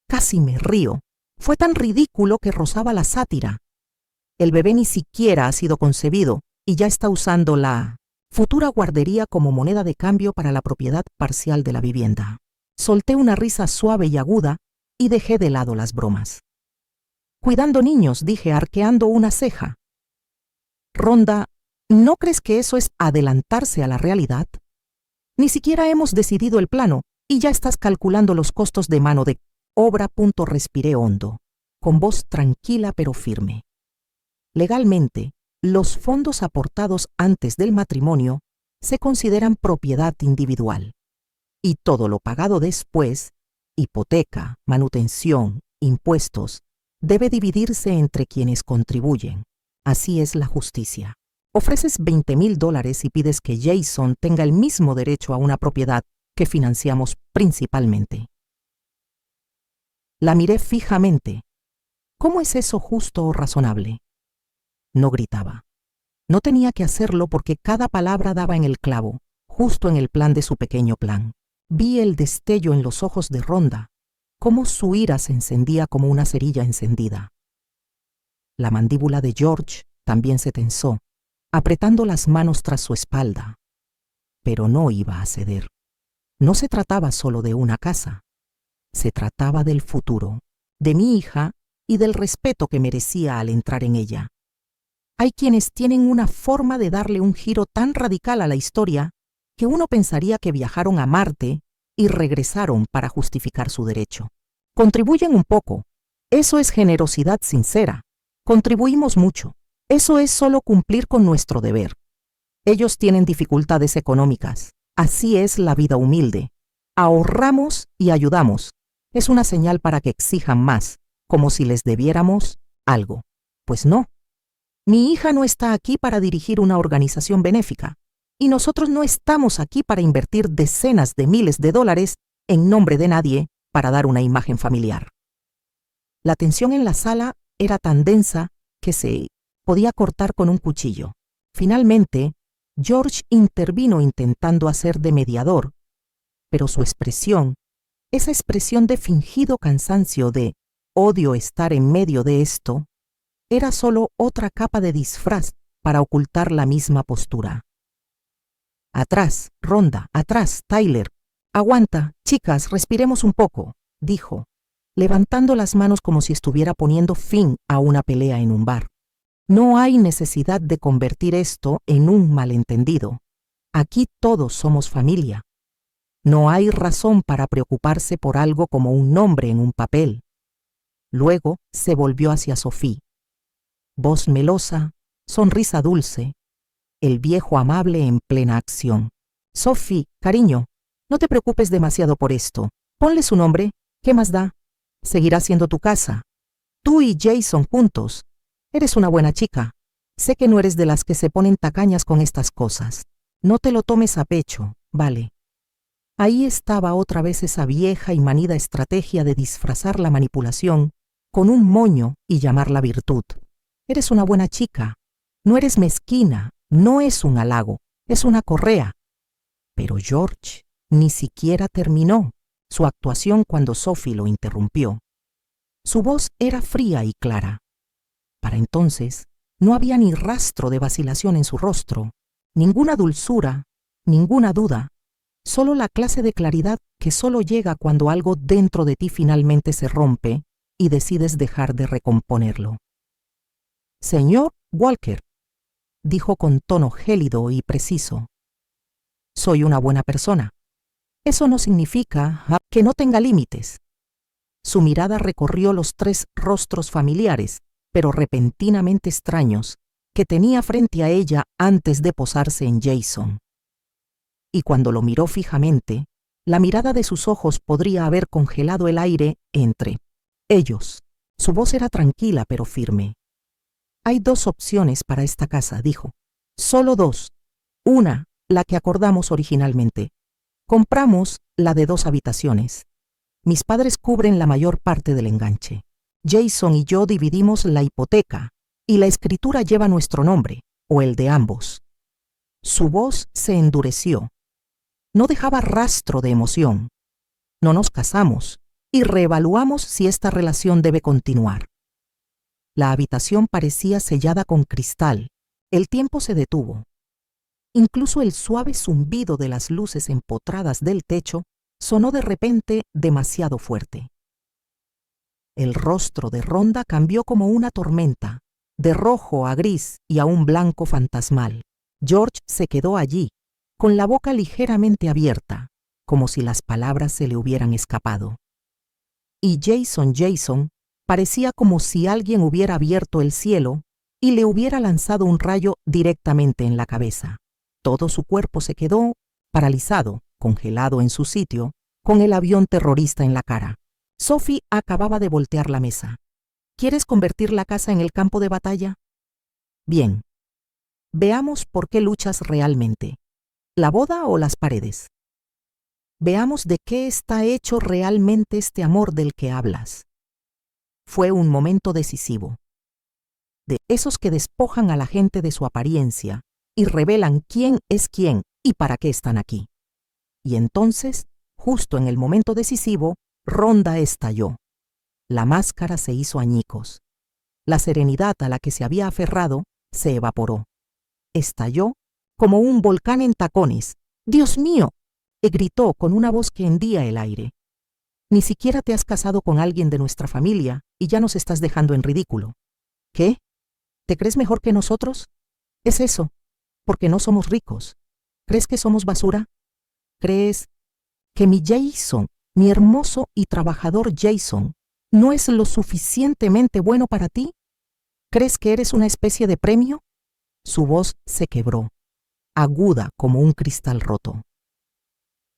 A: Casi me río. Fue tan ridículo que rozaba la sátira. El bebé ni siquiera ha sido concebido y ya está usando la futura guardería como moneda de cambio para la propiedad parcial de la vivienda. Solté una risa suave y aguda y dejé de lado las bromas. Cuidando niños, dije arqueando una ceja. Rhonda, ¿no crees que eso es adelantarse a la realidad? Ni siquiera hemos decidido el plano y ya estás calculando los costos de mano de obra. Respiré hondo, con voz tranquila pero firme. Legalmente, los fondos aportados antes del matrimonio se consideran propiedad individual. Y todo lo pagado después, hipoteca, manutención, impuestos, debe dividirse entre quienes contribuyen. Así es la justicia. Ofreces $20,000 y pides que Jason tenga el mismo derecho a una propiedad que financiamos principalmente. La miré fijamente. ¿Cómo es eso justo o razonable? No gritaba. No tenía que hacerlo porque cada palabra daba en el clavo, justo en el plan de su pequeño plan. Vi el destello en los ojos de Rhonda, cómo su ira se encendía como una cerilla encendida. La mandíbula de George también se tensó, apretando las manos tras su espalda. Pero no iba a ceder. No se trataba solo de una casa. Se trataba del futuro, de mi hija y del respeto que merecía al entrar en ella. Hay quienes tienen una forma de darle un giro tan radical a la historia que uno pensaría que viajaron a Marte y regresaron para justificar su derecho. Contribuyen un poco. Eso es generosidad sincera. Contribuimos mucho. Eso es solo cumplir con nuestro deber. Ellos tienen dificultades económicas. Así es la vida humilde. Ahorramos y ayudamos. Es una señal para que exijan más, como si les debiéramos algo. Pues no. Mi hija no está aquí para dirigir una organización benéfica, y nosotros no estamos aquí para invertir decenas de miles de dólares en nombre de nadie para dar una imagen familiar. La tensión en la sala era tan densa que se podía cortar con un cuchillo. Finalmente, George intervino intentando hacer de mediador, pero su expresión, esa expresión de fingido cansancio de odio estar en medio de esto, era solo otra capa de disfraz para ocultar la misma postura. Atrás, Rhonda, atrás, Tyler. Aguanta, chicas, respiremos un poco, dijo, levantando las manos como si estuviera poniendo fin a una pelea en un bar. No hay necesidad de convertir esto en un malentendido. Aquí todos somos familia. No hay razón para preocuparse por algo como un nombre en un papel. Luego se volvió hacia Sophie. Voz melosa, sonrisa dulce, el viejo amable en plena acción. Sophie, cariño, no te preocupes demasiado por esto. Ponle su nombre, ¿qué más da? Seguirá siendo tu casa. Tú y Jason juntos. Eres una buena chica. Sé que no eres de las que se ponen tacañas con estas cosas. No te lo tomes a pecho, vale. Ahí estaba otra vez esa vieja y manida estrategia de disfrazar la manipulación con un moño y llamarla virtud. Eres una buena chica. No eres mezquina, no es un halago, es una correa. Pero George ni siquiera terminó su actuación cuando Sophie lo interrumpió. Su voz era fría y clara. Para entonces, no había ni rastro de vacilación en su rostro, ninguna dulzura, ninguna duda, solo la clase de claridad que solo llega cuando algo dentro de ti finalmente se rompe y decides dejar de recomponerlo. Señor Walker, dijo con tono gélido y preciso, soy una buena persona. Eso no significa que no tenga límites. Su mirada recorrió los tres rostros familiares, pero repentinamente extraños, que tenía frente a ella antes de posarse en Jason. Y cuando lo miró fijamente, la mirada de sus ojos podría haber congelado el aire entre ellos. Su voz era tranquila pero firme. Hay dos opciones para esta casa, dijo. Solo dos. Una, la que acordamos originalmente. Compramos la de 2 habitaciones. Mis padres cubren la mayor parte del enganche. Jason y yo dividimos la hipoteca y la escritura lleva nuestro nombre, o el de ambos. Su voz se endureció. No dejaba rastro de emoción. No nos casamos y reevaluamos si esta relación debe continuar. La habitación parecía sellada con cristal. El tiempo se detuvo. Incluso el suave zumbido de las luces empotradas del techo sonó de repente demasiado fuerte. El rostro de Rhonda cambió como una tormenta, de rojo a gris y a un blanco fantasmal. George se quedó allí, con la boca ligeramente abierta, como si las palabras se le hubieran escapado. Y Jason parecía como si alguien hubiera abierto el cielo y le hubiera lanzado un rayo directamente en la cabeza. Todo su cuerpo se quedó paralizado, congelado en su sitio, con el avión terrorista en la cara. Sophie acababa de voltear la mesa. ¿Quieres convertir la casa en el campo de batalla? Bien. Veamos por qué luchas realmente. ¿La boda o las paredes? Veamos de qué está hecho realmente este amor del que hablas. Fue un momento decisivo. De esos que despojan a la gente de su apariencia y revelan quién es quién y para qué están aquí. Y entonces, justo en el momento decisivo, Rhonda estalló. La máscara se hizo añicos. La serenidad a la que se había aferrado se evaporó. Estalló como un volcán en tacones. ¡Dios mío! gritó con una voz que hendía el aire. Ni siquiera te has casado con alguien de nuestra familia y ya nos estás dejando en ridículo. ¿Qué? ¿Te crees mejor que nosotros? Es eso, porque no somos ricos. ¿Crees que somos basura? ¿Crees que mi Jason, mi hermoso y trabajador Jason, no es lo suficientemente bueno para ti? ¿Crees que eres una especie de premio? Su voz se quebró, aguda como un cristal roto.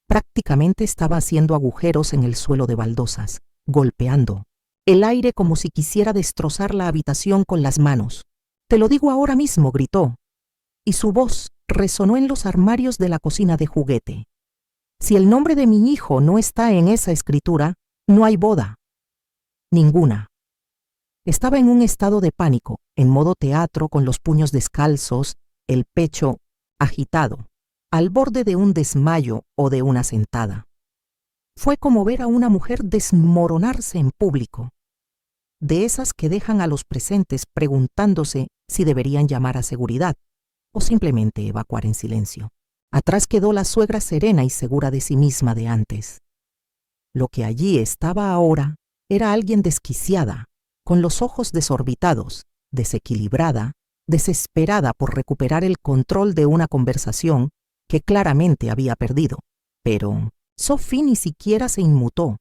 A: Prácticamente estaba haciendo agujeros en el suelo de baldosas, golpeando el aire como si quisiera destrozar la habitación con las manos. Te lo digo ahora mismo, gritó, y su voz resonó en los armarios de la cocina de juguete. Si el nombre de mi hijo no está en esa escritura, no hay boda. Ninguna. Estaba en un estado de pánico, en modo teatro, con los puños descalzos, el pecho agitado, al borde de un desmayo o de una sentada. Fue como ver a una mujer desmoronarse en público, de esas que dejan a los presentes preguntándose si deberían llamar a seguridad o simplemente evacuar en silencio. Atrás quedó la suegra serena y segura de sí misma de antes. Lo que allí estaba ahora era alguien desquiciada, con los ojos desorbitados, desequilibrada, desesperada por recuperar el control de una conversación que claramente había perdido. Pero Sophie ni siquiera se inmutó.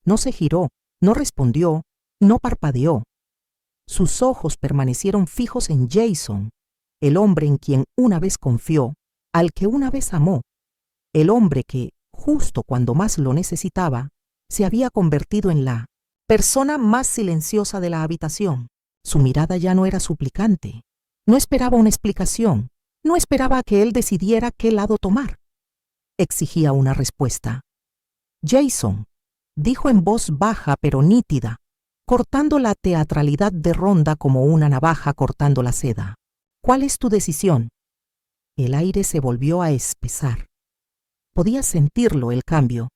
A: No se giró, no respondió, no parpadeó. Sus ojos permanecieron fijos en Jason, el hombre en quien una vez confió, al que una vez amó, el hombre que, justo cuando más lo necesitaba, se había convertido en la persona más silenciosa de la habitación. Su mirada ya no era suplicante. No esperaba una explicación. No esperaba a que él decidiera qué lado tomar. Exigía una respuesta. Jason, dijo en voz baja pero nítida, cortando la teatralidad de Ronda como una navaja cortando la seda. ¿Cuál es tu decisión? El aire se volvió a espesar. Podía sentirlo, el cambio.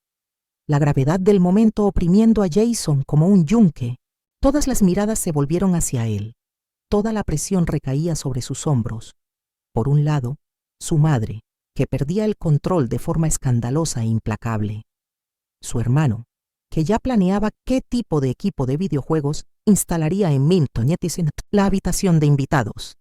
A: La gravedad del momento oprimiendo a Jason como un yunque. Todas las miradas se volvieron hacia él. Toda la presión recaía sobre sus hombros. Por un lado, su madre, que perdía el control de forma escandalosa e implacable. Su hermano, que ya planeaba qué tipo de equipo de videojuegos instalaría en Milton la habitación de invitados.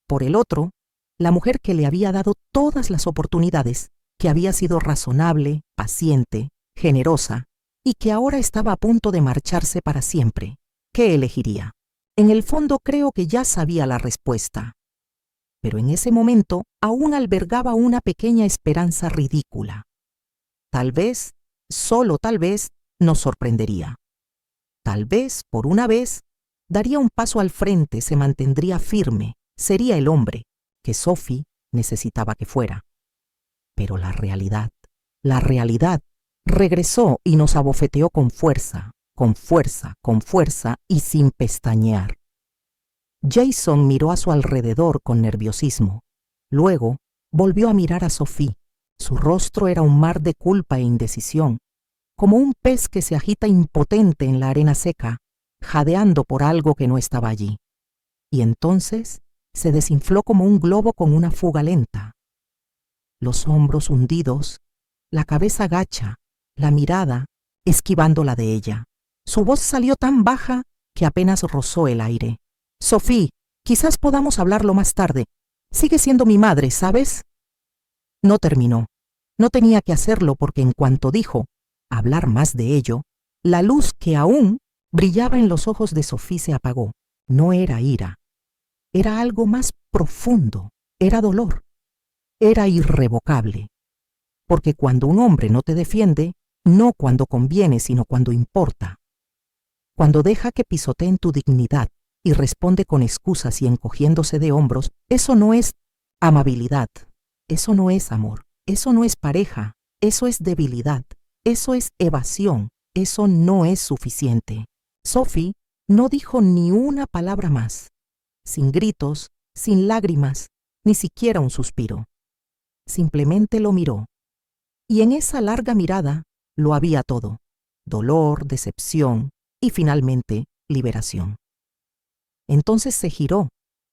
A: Por el otro, la mujer que le había dado todas las oportunidades, que había sido razonable, paciente, generosa, y que ahora estaba a punto de marcharse para siempre. ¿Qué elegiría? En el fondo creo que ya sabía la respuesta. Pero en ese momento aún albergaba una pequeña esperanza ridícula. Tal vez, solo tal vez, nos sorprendería. Tal vez, por una vez, daría un paso al frente, se mantendría firme, sería el hombre que Sophie necesitaba que fuera. Pero la realidad regresó y nos abofeteó con fuerza, con fuerza, con fuerza y sin pestañear. Jason miró a su alrededor con nerviosismo. Luego volvió a mirar a Sophie. Su rostro era un mar de culpa e indecisión, como un pez que se agita impotente en la arena seca, jadeando por algo que no estaba allí. Y entonces se desinfló como un globo con una fuga lenta. Los hombros hundidos, la cabeza gacha, la mirada esquivando la de ella. Su voz salió tan baja que apenas rozó el aire. Sophie, quizás podamos hablarlo más tarde. Sigue siendo mi madre, ¿sabes? No terminó. No tenía que hacerlo porque en cuanto dijo hablar más de ello, la luz que aún brillaba en los ojos de Sophie se apagó. No era ira. Era algo más profundo. Era dolor. Era irrevocable. Porque cuando un hombre no te defiende, no cuando conviene, sino cuando importa. Cuando deja que pisoteen tu dignidad y responde con excusas y encogiéndose de hombros, eso no es amabilidad, eso no es amor, eso no es pareja, eso es debilidad, eso es evasión, eso no es suficiente. Sophie no dijo ni una palabra más, sin gritos, sin lágrimas, ni siquiera un suspiro. Simplemente lo miró. Y en esa larga mirada lo había todo: dolor, decepción y finalmente liberación. Entonces se giró,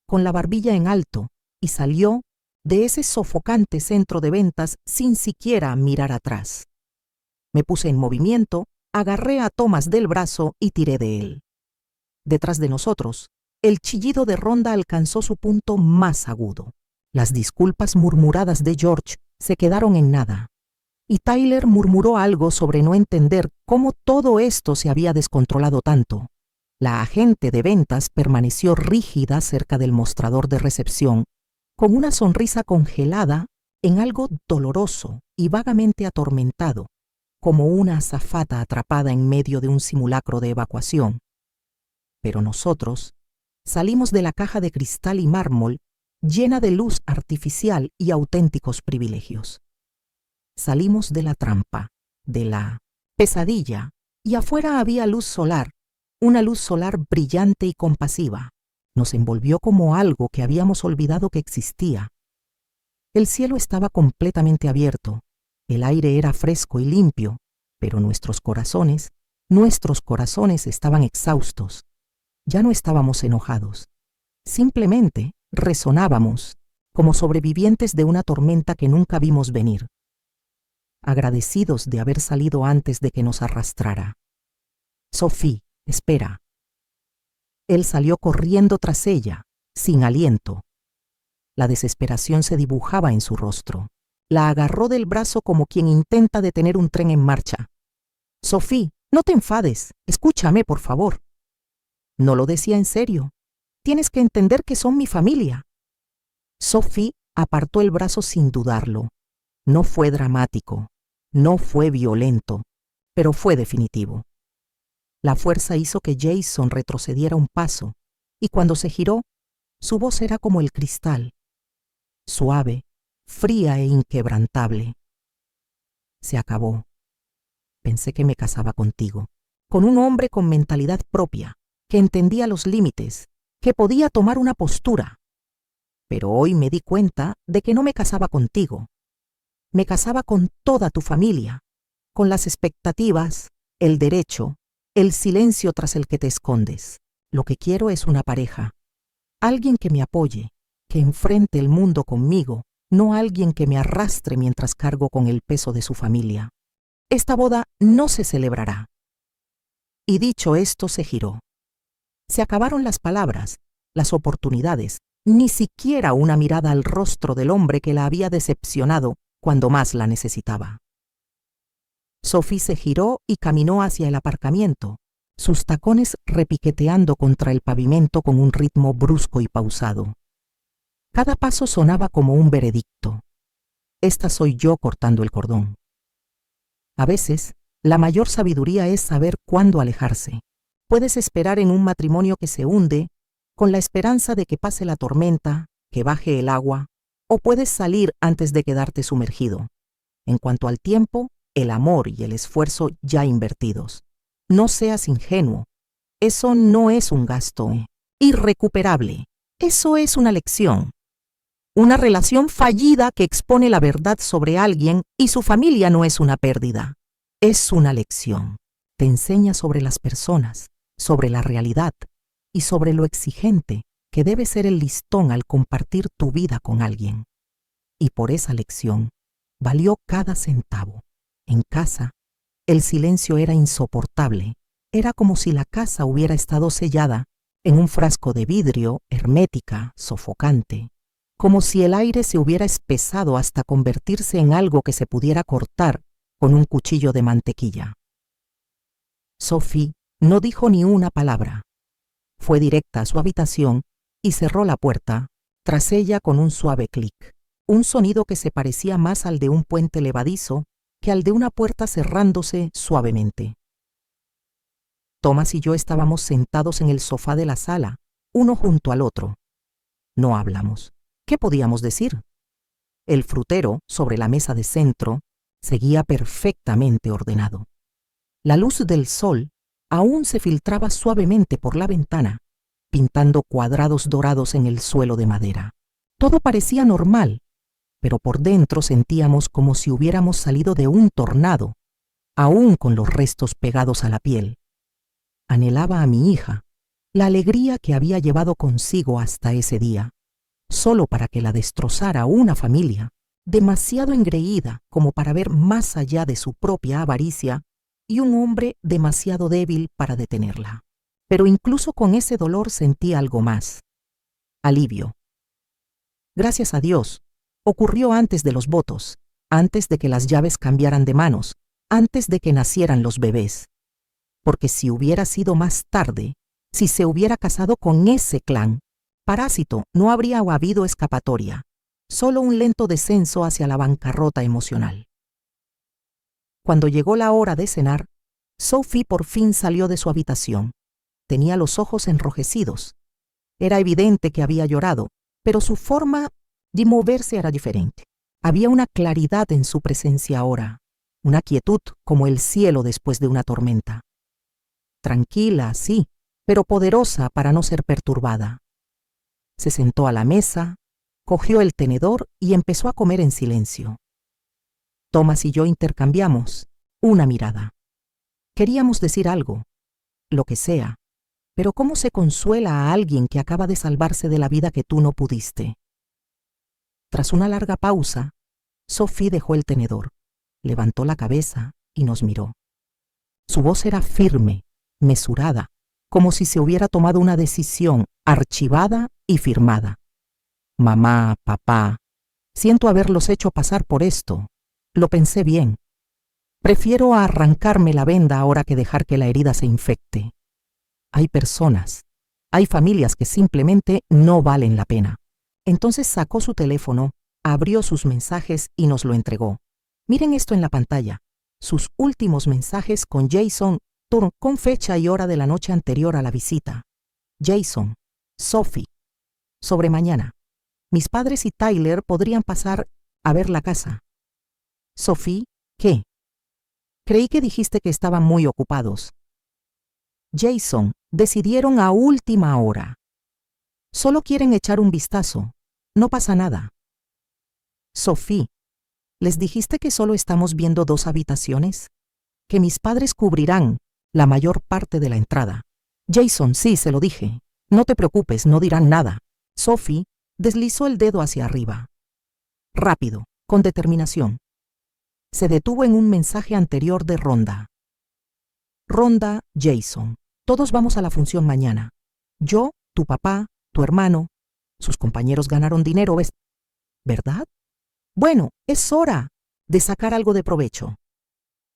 A: con la barbilla en alto, y salió de ese sofocante centro de ventas sin siquiera mirar atrás. Me puse en movimiento, agarré a Thomas del brazo y tiré de él. Detrás de nosotros, el chillido de Rhonda alcanzó su punto más agudo. Las disculpas murmuradas de George se quedaron en nada, y Tyler murmuró algo sobre no entender cómo todo esto se había descontrolado tanto. La agente de ventas permaneció rígida cerca del mostrador de recepción, con una sonrisa congelada en algo doloroso y vagamente atormentado, como una azafata atrapada en medio de un simulacro de evacuación. Pero nosotros salimos de la caja de cristal y mármol llena de luz artificial y auténticos privilegios. Salimos de la trampa, de la pesadilla, y afuera había luz solar, una luz solar brillante y compasiva. Nos envolvió como algo que habíamos olvidado que existía. El cielo estaba completamente abierto, el aire era fresco y limpio, pero nuestros corazones estaban exhaustos. Ya no estábamos enojados. Simplemente resonábamos como sobrevivientes de una tormenta que nunca vimos venir, agradecidos de haber salido antes de que nos arrastrara. Sophie, espera. Él salió corriendo tras ella, sin aliento. La desesperación se dibujaba en su rostro. La agarró del brazo como quien intenta detener un tren en marcha. Sophie, no te enfades. Escúchame, por favor. No lo decía en serio. Tienes que entender que son mi familia. Sophie apartó el brazo sin dudarlo. No fue dramático, no fue violento, pero fue definitivo. La fuerza hizo que Jason retrocediera un paso, y cuando se giró, su voz era como el cristal, suave, fría e inquebrantable. Se acabó. Pensé que me casaba contigo, con un hombre con mentalidad propia, que entendía los límites, que podía tomar una postura. Pero hoy me di cuenta de que no me casaba contigo. Me casaba con toda tu familia, con las expectativas, el derecho, el silencio tras el que te escondes. Lo que quiero es una pareja, alguien que me apoye, que enfrente el mundo conmigo, no alguien que me arrastre mientras cargo con el peso de su familia. Esta boda no se celebrará. Y dicho esto, se giró. Se acabaron las palabras, las oportunidades, ni siquiera una mirada al rostro del hombre que la había decepcionado cuando más la necesitaba. Sophie se giró y caminó hacia el aparcamiento, sus tacones repiqueteando contra el pavimento con un ritmo brusco y pausado. Cada paso sonaba como un veredicto. Esta soy yo cortando el cordón. A veces, la mayor sabiduría es saber cuándo alejarse. Puedes esperar en un matrimonio que se hunde, con la esperanza de que pase la tormenta, que baje el agua, o puedes salir antes de quedarte sumergido. En cuanto al tiempo, el amor y el esfuerzo ya invertidos. No seas ingenuo. Eso no es un gasto irrecuperable. Eso es una lección. Una relación fallida que expone la verdad sobre alguien y su familia no es una pérdida. Es una lección. Te enseña sobre las personas, sobre la realidad y sobre lo exigente que debe ser el listón al compartir tu vida con alguien. Y por esa lección valió cada centavo. En casa, el silencio era insoportable. Era como si la casa hubiera estado sellada en un frasco de vidrio, hermética, sofocante. Como si el aire se hubiera espesado hasta convertirse en algo que se pudiera cortar con un cuchillo de mantequilla. Sophie no dijo ni una palabra. Fue directa a su habitación y cerró la puerta tras ella con un suave clic, un sonido que se parecía más al de un puente levadizo que al de una puerta cerrándose suavemente. Thomas y yo estábamos sentados en el sofá de la sala, uno junto al otro. No hablamos. ¿Qué podíamos decir? El frutero, sobre la mesa de centro, seguía perfectamente ordenado. La luz del sol aún se filtraba suavemente por la ventana, pintando cuadrados dorados en el suelo de madera. Todo parecía normal, pero por dentro sentíamos como si hubiéramos salido de un tornado, aún con los restos pegados a la piel. Anhelaba a mi hija, la alegría que había llevado consigo hasta ese día, solo para que la destrozara una familia, demasiado engreída como para ver más allá de su propia avaricia, y un hombre demasiado débil para detenerla. Pero incluso con ese dolor sentí algo más. Alivio. Gracias a Dios, ocurrió antes de los votos, antes de que las llaves cambiaran de manos, antes de que nacieran los bebés. Porque si hubiera sido más tarde, si se hubiera casado con ese clan, parásito, no habría habido escapatoria, solo un lento descenso hacia la bancarrota emocional. Cuando llegó la hora de cenar, Sophie por fin salió de su habitación. Tenía los ojos enrojecidos. Era evidente que había llorado, pero su forma de moverse era diferente. Había una claridad en su presencia ahora, una quietud como el cielo después de una tormenta. Tranquila, sí, pero poderosa para no ser perturbada. Se sentó a la mesa, cogió el tenedor y empezó a comer en silencio. Thomas y yo intercambiamos una mirada. Queríamos decir algo, lo que sea, pero ¿cómo se consuela a alguien que acaba de salvarse de la vida que tú no pudiste? Tras una larga pausa, Sophie dejó el tenedor, levantó la cabeza y nos miró. Su voz era firme, mesurada, como si se hubiera tomado una decisión archivada y firmada. Mamá, papá, siento haberlos hecho pasar por esto. Lo pensé bien. Prefiero arrancarme la venda ahora que dejar que la herida se infecte. Hay personas, hay familias que simplemente no valen la pena. Entonces sacó su teléfono, abrió sus mensajes y nos lo entregó. Miren esto en la pantalla. Sus últimos mensajes con Jason Thorne con fecha y hora de la noche anterior a la visita. Jason, Sophie, sobre mañana. Mis padres y Tyler podrían pasar a ver la casa. Sophie, ¿qué? Creí que dijiste que estaban muy ocupados. Jason, decidieron a última hora. Solo quieren echar un vistazo. No pasa nada. Sophie, ¿les dijiste que solo estamos viendo 2 habitaciones? Que mis padres cubrirán la mayor parte de la entrada. Jason, sí, se lo dije. No te preocupes, no dirán nada. Sophie deslizó el dedo hacia arriba. Rápido, con determinación. Se detuvo en un mensaje anterior de Rhonda. Rhonda, Jason, todos vamos a la función mañana. Yo, tu papá, tu hermano. Sus compañeros ganaron dinero, ¿verdad? Bueno, es hora de sacar algo de provecho.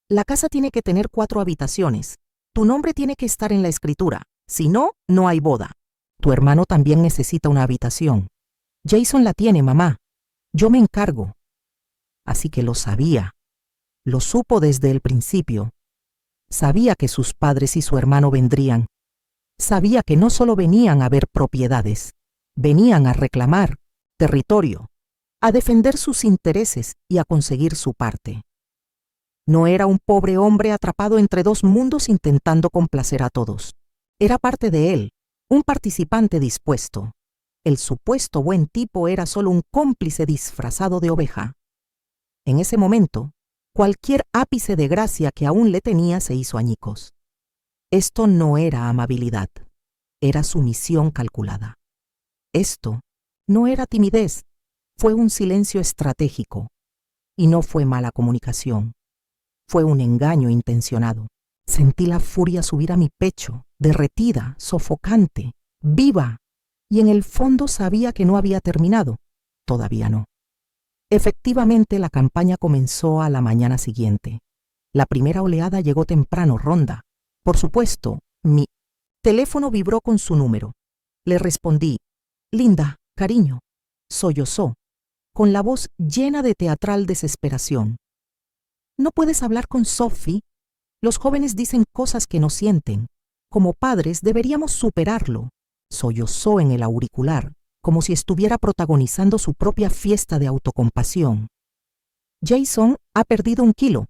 A: La casa tiene que tener 4 habitaciones. Tu nombre tiene que estar en la escritura. Si no, no hay boda. Tu hermano también necesita una habitación. Jason la tiene, mamá. Yo me encargo. Así que lo sabía. Lo supo desde el principio. Sabía que sus padres y su hermano vendrían. Sabía que no solo venían a ver propiedades, venían a reclamar territorio, a defender sus intereses y a conseguir su parte. No era un pobre hombre atrapado entre 2 mundos intentando complacer a todos. Era parte de él, un participante dispuesto. El supuesto buen tipo era solo un cómplice disfrazado de oveja. En ese momento, cualquier ápice de gracia que aún le tenía se hizo añicos. Esto no era amabilidad, era sumisión calculada. Esto no era timidez, fue un silencio estratégico. Y no fue mala comunicación, fue un engaño intencionado. Sentí la furia subir a mi pecho, derretida, sofocante, viva, y en el fondo sabía que no había terminado. Todavía no. Efectivamente, la campaña comenzó a la mañana siguiente. La primera oleada llegó temprano, Rhonda. Por supuesto, mi teléfono vibró con su número. Le respondí, Linda, cariño, sollozó, con la voz llena de teatral desesperación. No puedes hablar con Sophie. Los jóvenes dicen cosas que no sienten. Como padres deberíamos superarlo. Sollozó en el auricular, como si estuviera protagonizando su propia fiesta de autocompasión. Jason ha perdido 1 kilo.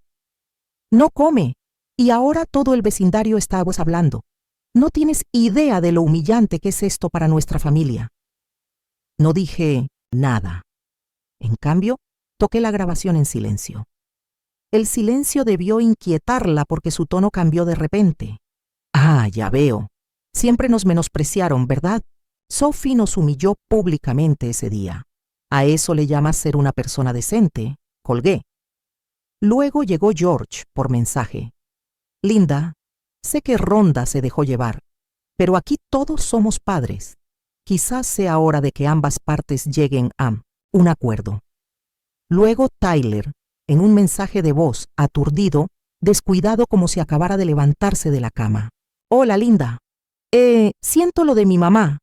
A: No come, y ahora todo el vecindario está hablando. No tienes idea de lo humillante que es esto para nuestra familia. No dije nada. En cambio, toqué la grabación en silencio. El silencio debió inquietarla porque su tono cambió de repente. Ah, ya veo. Siempre nos menospreciaron, ¿verdad? Sophie nos humilló públicamente ese día. ¿A eso le llamas ser una persona decente? Colgué. Luego llegó George por mensaje. Linda, sé que Rhonda se dejó llevar, pero aquí todos somos padres. Quizás sea hora de que ambas partes lleguen a un acuerdo. Luego Tyler, en un mensaje de voz, aturdido, descuidado como si acabara de levantarse de la cama. Hola, Linda. Siento lo de mi mamá.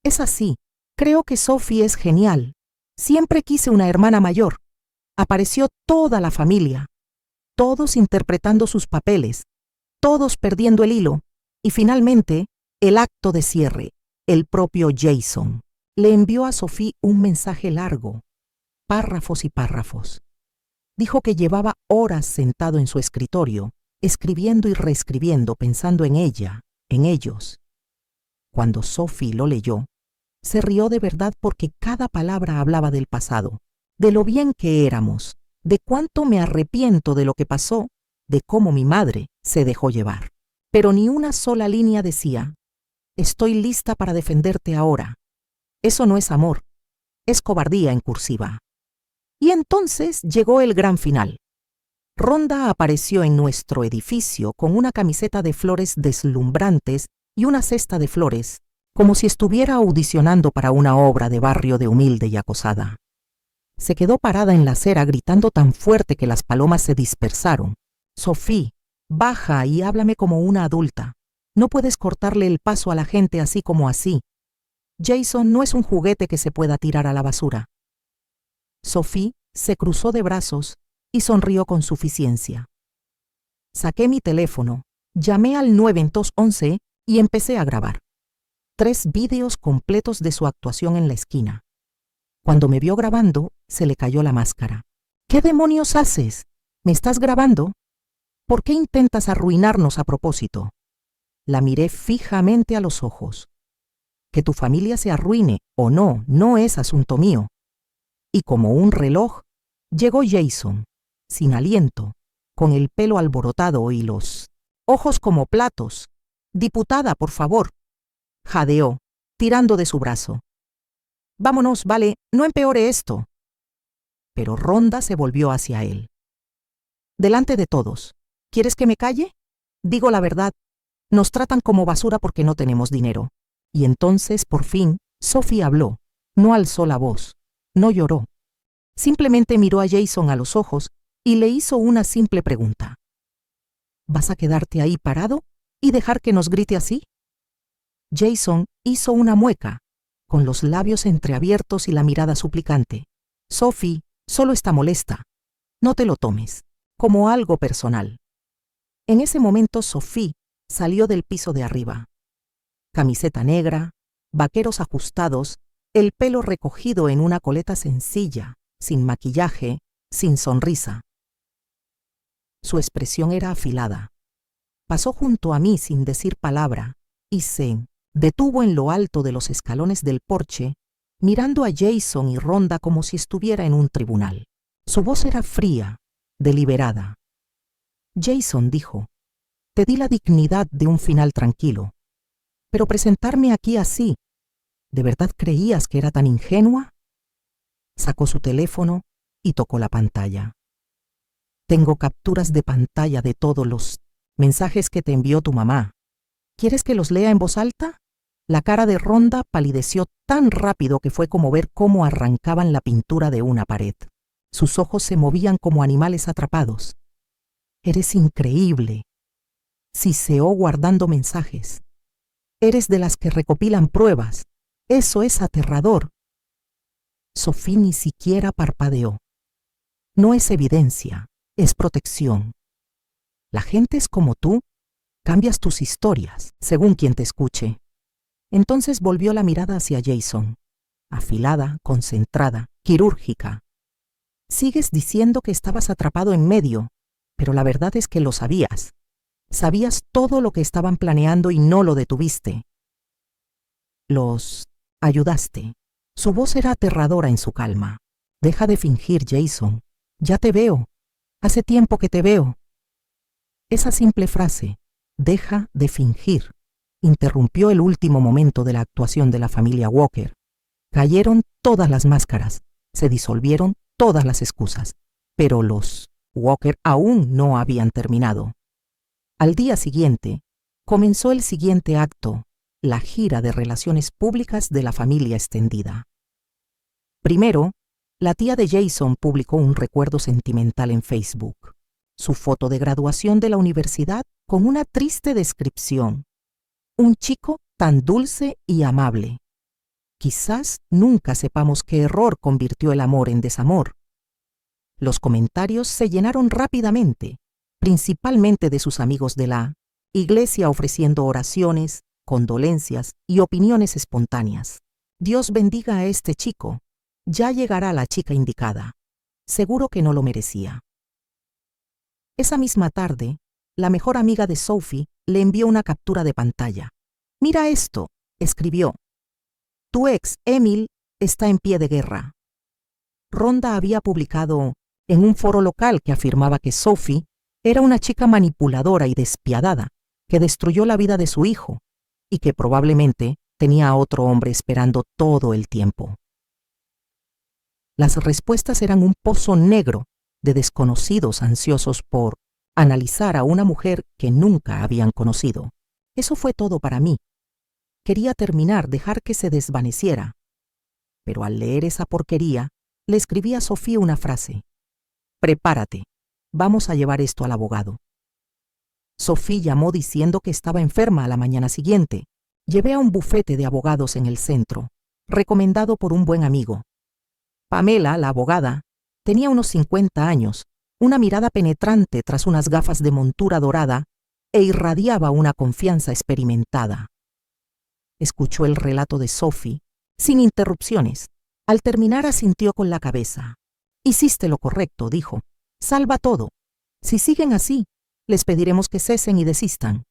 A: Es así. Creo que Sophie es genial. Siempre quise una hermana mayor. Apareció toda la familia, todos interpretando sus papeles, todos perdiendo el hilo, y finalmente, el acto de cierre, el propio Jason. Le envió a Sophie un mensaje largo, párrafos y párrafos. Dijo que llevaba horas sentado en su escritorio, escribiendo y reescribiendo, pensando en ella, en ellos. Cuando Sophie lo leyó, se rió de verdad porque cada palabra hablaba del pasado, de lo bien que éramos, de cuánto me arrepiento de lo que pasó, de cómo mi madre se dejó llevar. Pero ni una sola línea decía, estoy lista para defenderte ahora. Eso no es amor, es cobardía en cursiva. Y entonces llegó el gran final. Rhonda apareció en nuestro edificio con una camiseta de flores deslumbrantes y una cesta de flores, como si estuviera audicionando para una obra de barrio de humilde y acosada. Se quedó parada en la acera gritando tan fuerte que las palomas se dispersaron. Sophie, baja y háblame como una adulta. No puedes cortarle el paso a la gente así como así. Jason no es un juguete que se pueda tirar a la basura. Sophie se cruzó de brazos y sonrió con suficiencia. Saqué mi teléfono, llamé al 911 y empecé a grabar. 3 vídeos completos de su actuación en la esquina. Cuando me vio grabando, se le cayó la máscara. ¿Qué demonios haces? ¿Me estás grabando? ¿Por qué intentas arruinarnos a propósito? La miré fijamente a los ojos. Que tu familia se arruine o no, no es asunto mío. Y como un reloj, llegó Jason, sin aliento, con el pelo alborotado y los ojos como platos. Diputada, por favor. Jadeó, tirando de su brazo. Vámonos, vale, no empeore esto. Pero Rhonda se volvió hacia él. Delante de todos, ¿quieres que me calle? Digo la verdad, nos tratan como basura porque no tenemos dinero. Y entonces, por fin, Sophie habló, no alzó la voz, no lloró. Simplemente miró a Jason a los ojos y le hizo una simple pregunta. ¿Vas a quedarte ahí parado y dejar que nos grite así? Jason hizo una mueca, con los labios entreabiertos y la mirada suplicante. Sophie solo está molesta. No te lo tomes, como algo personal. En ese momento Sophie salió del piso de arriba. Camiseta negra, vaqueros ajustados, el pelo recogido en una coleta sencilla, sin maquillaje, sin sonrisa. Su expresión era afilada. Pasó junto a mí sin decir palabra y se detuvo en lo alto de los escalones del porche, mirando a Jason y Rhonda como si estuviera en un tribunal. Su voz era fría, deliberada. Jason dijo, te di la dignidad de un final tranquilo, pero presentarme aquí así, ¿de verdad creías que era tan ingenua? Sacó su teléfono y tocó la pantalla. Tengo capturas de pantalla de todos los mensajes que te envió tu mamá. ¿Quieres que los lea en voz alta? La cara de Rhonda palideció tan rápido que fue como ver cómo arrancaban la pintura de una pared. Sus ojos se movían como animales atrapados. Eres increíble. Siseó guardando mensajes. Eres de las que recopilan pruebas. Eso es aterrador. Sophie ni siquiera parpadeó. No es evidencia, es protección. La gente es como tú. Cambias tus historias, según quien te escuche. Entonces volvió la mirada hacia Jason, afilada, concentrada, quirúrgica. Sigues diciendo que estabas atrapado en medio, pero la verdad es que lo sabías. Sabías todo lo que estaban planeando y no lo detuviste. Los ayudaste. Su voz era aterradora en su calma. Deja de fingir, Jason. Ya te veo. Hace tiempo que te veo. Esa simple frase, deja de fingir, interrumpió el último momento de la actuación de la familia Walker. Cayeron todas las máscaras, se disolvieron todas las excusas, pero los Walker aún no habían terminado. Al día siguiente, comenzó el siguiente acto, la gira de relaciones públicas de la familia extendida. Primero, la tía de Jason publicó un recuerdo sentimental en Facebook, su foto de graduación de la universidad con una triste descripción. Un chico tan dulce y amable. Quizás nunca sepamos qué error convirtió el amor en desamor. Los comentarios se llenaron rápidamente, principalmente de sus amigos de la iglesia ofreciendo oraciones, condolencias y opiniones espontáneas. Dios bendiga a este chico. Ya llegará la chica indicada. Seguro que no lo merecía. Esa misma tarde, la mejor amiga de Sophie le envió una captura de pantalla. «Mira esto», escribió. «Tu ex, Emil, está en pie de guerra». Rhonda había publicado en un foro local que afirmaba que Sophie era una chica manipuladora y despiadada que destruyó la vida de su hijo y que probablemente tenía a otro hombre esperando todo el tiempo. Las respuestas eran un pozo negro de desconocidos ansiosos por analizar a una mujer que nunca habían conocido. Eso fue todo para mí. Quería terminar, dejar que se desvaneciera. Pero al leer esa porquería, le escribí a Sofía una frase. «Prepárate, vamos a llevar esto al abogado». Sofía llamó diciendo que estaba enferma a la mañana siguiente. Llevé a un bufete de abogados en el centro, recomendado por un buen amigo. Pamela, la abogada, tenía unos 50 años, una mirada penetrante tras unas gafas de montura dorada e irradiaba una confianza experimentada. Escuchó el relato de Sophie, sin interrupciones. Al terminar asintió con la cabeza. «Hiciste lo correcto», dijo. «Salva todo. Si siguen así, les pediremos que cesen y desistan.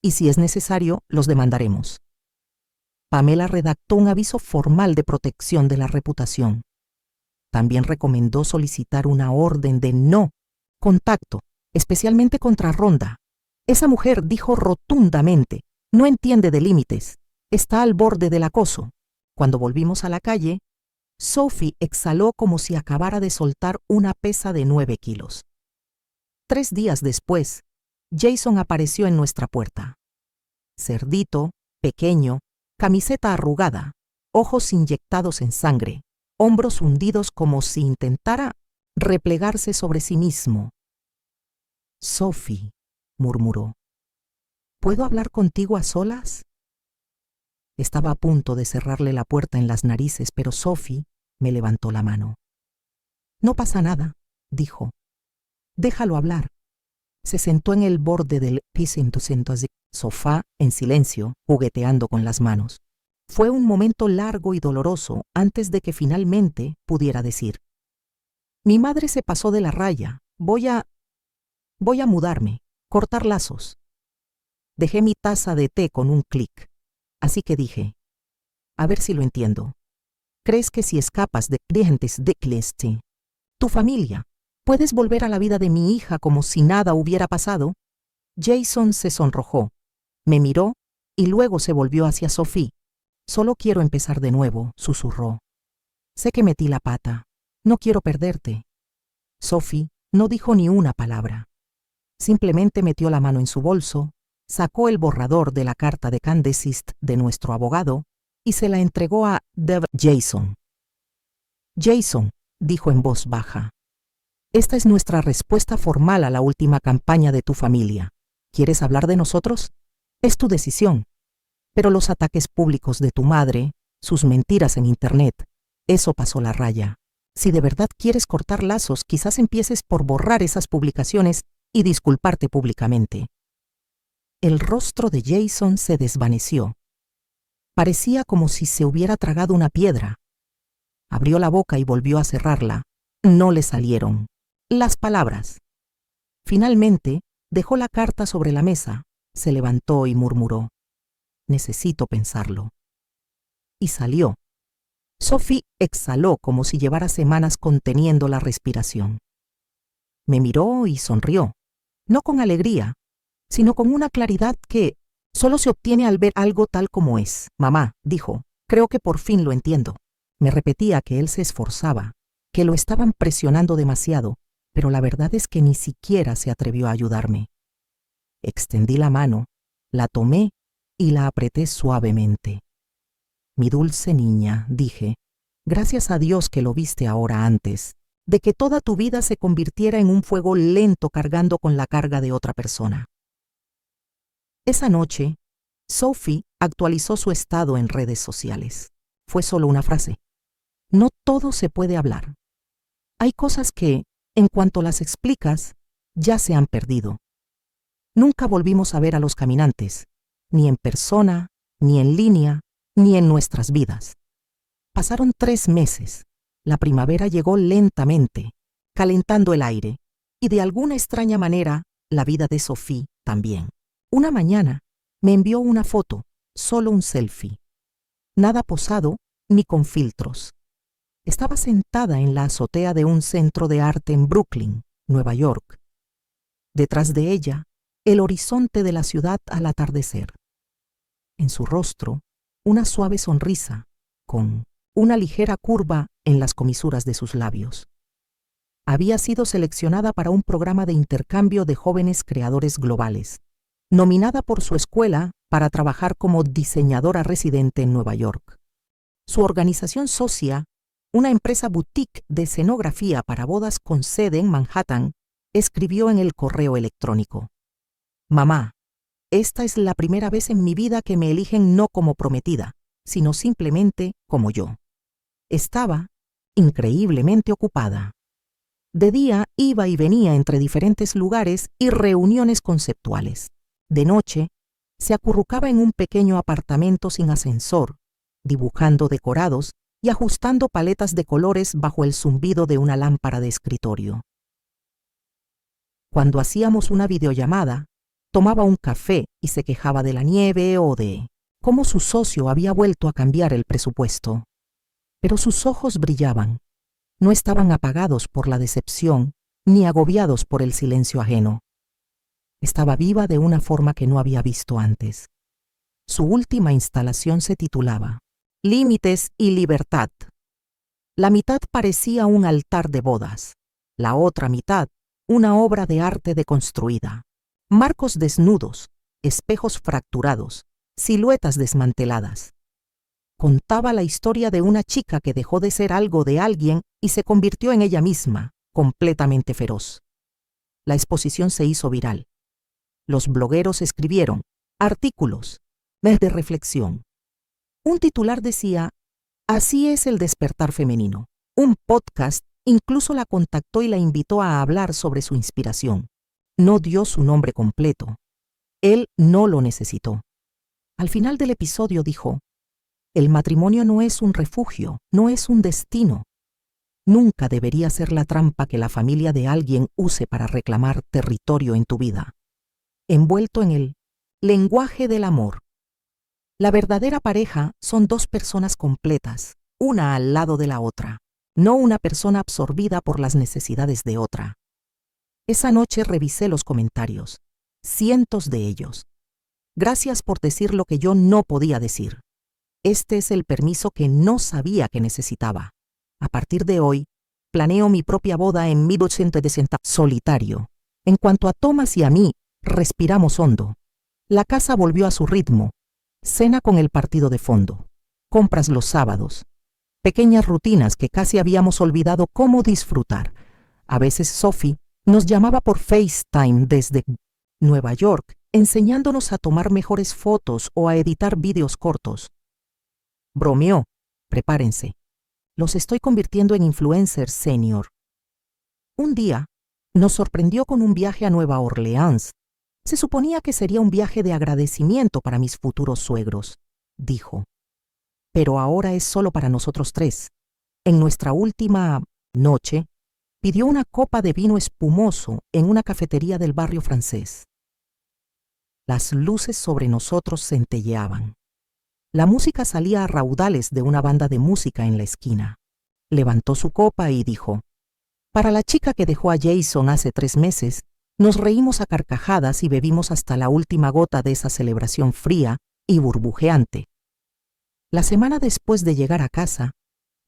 A: Y si es necesario, los demandaremos». Pamela redactó un aviso formal de protección de la reputación. También recomendó solicitar una orden de no contacto, especialmente contra Rhonda. Esa mujer, dijo rotundamente, no entiende de límites, está al borde del acoso. Cuando volvimos a la calle, Sophie exhaló como si acabara de soltar una pesa de 9 kilos. 3 días después, Jason apareció en nuestra puerta. Cerdito, pequeño, camiseta arrugada, ojos inyectados en sangre, hombros hundidos como si intentara replegarse sobre sí mismo. «Sophie», murmuró, «¿puedo hablar contigo a solas?» Estaba a punto de cerrarle la puerta en las narices, pero Sophie me levantó la mano. «No pasa nada», dijo. «Déjalo hablar». Se sentó en el borde del sofá en silencio, jugueteando con las manos. Fue un momento largo y doloroso antes de que finalmente pudiera decir: «Mi madre se pasó de la raya. Voy a mudarme, cortar lazos». Dejé mi taza de té con un clic. Así que dije: «A ver si lo entiendo. ¿Crees que si escapas de clientes de Cleste, tu familia, puedes volver a la vida de mi hija como si nada hubiera pasado?» Jason se sonrojó, me miró y luego se volvió hacia Sophie. «Solo quiero empezar de nuevo», susurró. «Sé que metí la pata. No quiero perderte». Sophie no dijo ni una palabra. Simplemente metió la mano en su bolso, sacó el borrador de la carta de Candesist de nuestro abogado y se la entregó a Jason. «Jason», dijo en voz baja, «esta es nuestra respuesta formal a la última campaña de tu familia. ¿Quieres hablar de nosotros? Es tu decisión. Pero los ataques públicos de tu madre, sus mentiras en Internet, eso pasó la raya. Si de verdad quieres cortar lazos, quizás empieces por borrar esas publicaciones y disculparte públicamente». El rostro de Jason se desvaneció. Parecía como si se hubiera tragado una piedra. Abrió la boca y volvió a cerrarla. No le salieron las palabras. Finalmente, dejó la carta sobre la mesa, se levantó y murmuró: «Necesito pensarlo». Y salió. Sophie exhaló como si llevara semanas conteniendo la respiración. Me miró y sonrió, no con alegría, sino con una claridad que Solo se obtiene al ver algo tal como es. Mamá, dijo, creo que por fin lo entiendo. Me repetía que él se esforzaba, que lo estaban presionando demasiado, pero la verdad es que ni siquiera se atrevió a ayudarme. Extendí la mano, la tomé y la apreté suavemente. Mi dulce niña, dije, gracias a Dios que lo viste ahora antes de que toda tu vida se convirtiera en un fuego lento cargando con la carga de otra persona. Esa noche, Sophie actualizó su estado en redes sociales. Fue solo una frase. No todo se puede hablar. Hay cosas que, en cuanto las explicas, ya se han perdido. Nunca volvimos a ver a los caminantes, ni en persona, ni en línea, ni en nuestras vidas. Pasaron 3 meses. La primavera llegó lentamente, calentando el aire, y de alguna extraña manera, la vida de Sophie también. Una mañana, me envió una foto, solo un selfie. Nada posado ni con filtros. Estaba sentada en la azotea de un centro de arte en Brooklyn, Nueva York. Detrás de ella, el horizonte de la ciudad al atardecer. En su rostro, una suave sonrisa, con una ligera curva en las comisuras de sus labios. Había sido seleccionada para un programa de intercambio de jóvenes creadores globales, nominada por su escuela para trabajar como diseñadora residente en Nueva York. Su organización socia, una empresa boutique de escenografía para bodas con sede en Manhattan, escribió en el correo electrónico: Mamá, esta es la primera vez en mi vida que me eligen no como prometida, sino simplemente como yo. Estaba increíblemente ocupada. De día iba y venía entre diferentes lugares y reuniones conceptuales. De noche, se acurrucaba en un pequeño apartamento sin ascensor, dibujando decorados y ajustando paletas de colores bajo el zumbido de una lámpara de escritorio. Cuando hacíamos una videollamada, tomaba un café y se quejaba de la nieve o de cómo su socio había vuelto a cambiar el presupuesto. Pero sus ojos brillaban. No estaban apagados por la decepción ni agobiados por el silencio ajeno. Estaba viva de una forma que no había visto antes. Su última instalación se titulaba Límites y Libertad. La mitad parecía un altar de bodas, la otra mitad una obra de arte deconstruida. Marcos desnudos, espejos fracturados, siluetas desmanteladas. Contaba la historia de una chica que dejó de ser algo de alguien y se convirtió en ella misma, completamente feroz. La exposición se hizo viral. Los blogueros escribieron artículos de reflexión. Un titular decía: Así es el despertar femenino. Un podcast incluso la contactó y la invitó a hablar sobre su inspiración. No dio su nombre completo. Él no lo necesitó. Al final del episodio dijo: El matrimonio no es un refugio, no es un destino. Nunca debería ser la trampa que la familia de alguien use para reclamar territorio en tu vida. Envuelto en el lenguaje del amor. La verdadera pareja son 2 personas completas, una al lado de la otra, no una persona absorbida por las necesidades de otra. Esa noche revisé los comentarios, cientos de ellos. Gracias por decir lo que yo no podía decir. Este es el permiso que no sabía que necesitaba. A partir de hoy, planeo mi propia boda en 1860 solitario. En cuanto a Thomas y a mí, respiramos hondo. La casa volvió a su ritmo. Cena con el partido de fondo. Compras los sábados. Pequeñas rutinas que casi habíamos olvidado cómo disfrutar. A veces Sophie nos llamaba por FaceTime desde Nueva York, enseñándonos a tomar mejores fotos o a editar vídeos cortos. Bromeó: prepárense. Los estoy convirtiendo en influencers senior. Un día, nos sorprendió con un viaje a Nueva Orleans. Se suponía que sería un viaje de agradecimiento para mis futuros suegros, dijo. Pero ahora es solo para nosotros 3. En nuestra última noche, pidió una copa de vino espumoso en una cafetería del barrio francés. Las luces sobre nosotros centelleaban. La música salía a raudales de una banda de música en la esquina. Levantó su copa y dijo: Para la chica que dejó a Jason hace 3 meses, Nos reímos a carcajadas y bebimos hasta la última gota de esa celebración fría y burbujeante. La semana después de llegar a casa,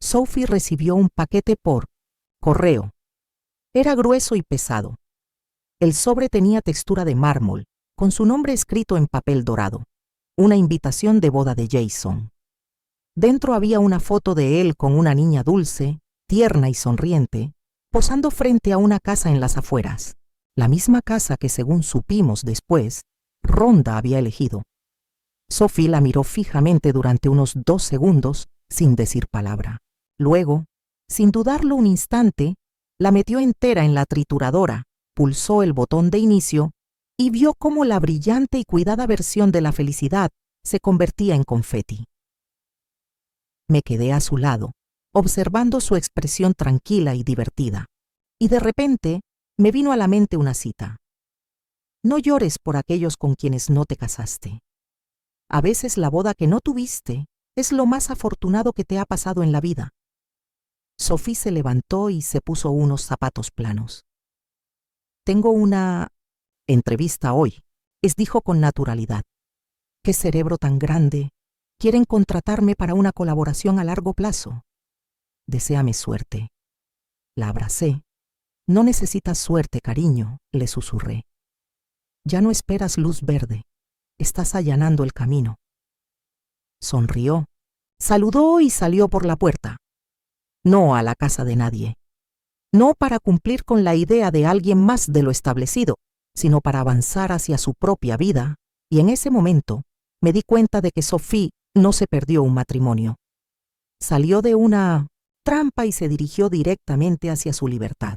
A: Sophie recibió un paquete por correo. Era grueso y pesado. El sobre tenía textura de mármol, con su nombre escrito en papel dorado. Una invitación de boda de Jason. Dentro había una foto de él con una niña dulce, tierna y sonriente, posando frente a una casa en las afueras. La misma casa que, según supimos después, Rhonda había elegido. Sophie la miró fijamente durante unos 2 segundos sin decir palabra. Luego, sin dudarlo un instante, la metió entera en la trituradora, pulsó el botón de inicio y vio cómo la brillante y cuidada versión de la felicidad se convertía en confeti. Me quedé a su lado, observando su expresión tranquila y divertida, y de repente me vino a la mente una cita. No llores por aquellos con quienes no te casaste. A veces la boda que no tuviste es lo más afortunado que te ha pasado en la vida. Sophie se levantó y se puso unos zapatos planos. Tengo una entrevista hoy, dijo con naturalidad. ¿Qué cerebro tan grande? Quieren contratarme para una colaboración a largo plazo. Deséame suerte. La abracé. No necesitas suerte, cariño, le susurré. Ya no esperas luz verde. Estás allanando el camino. Sonrió, saludó y salió por la puerta. No a la casa de nadie. No para cumplir con la idea de alguien más de lo establecido, sino para avanzar hacia su propia vida, y en ese momento me di cuenta de que Sophie no se perdió un matrimonio. Salió de una trampa y se dirigió directamente hacia su libertad.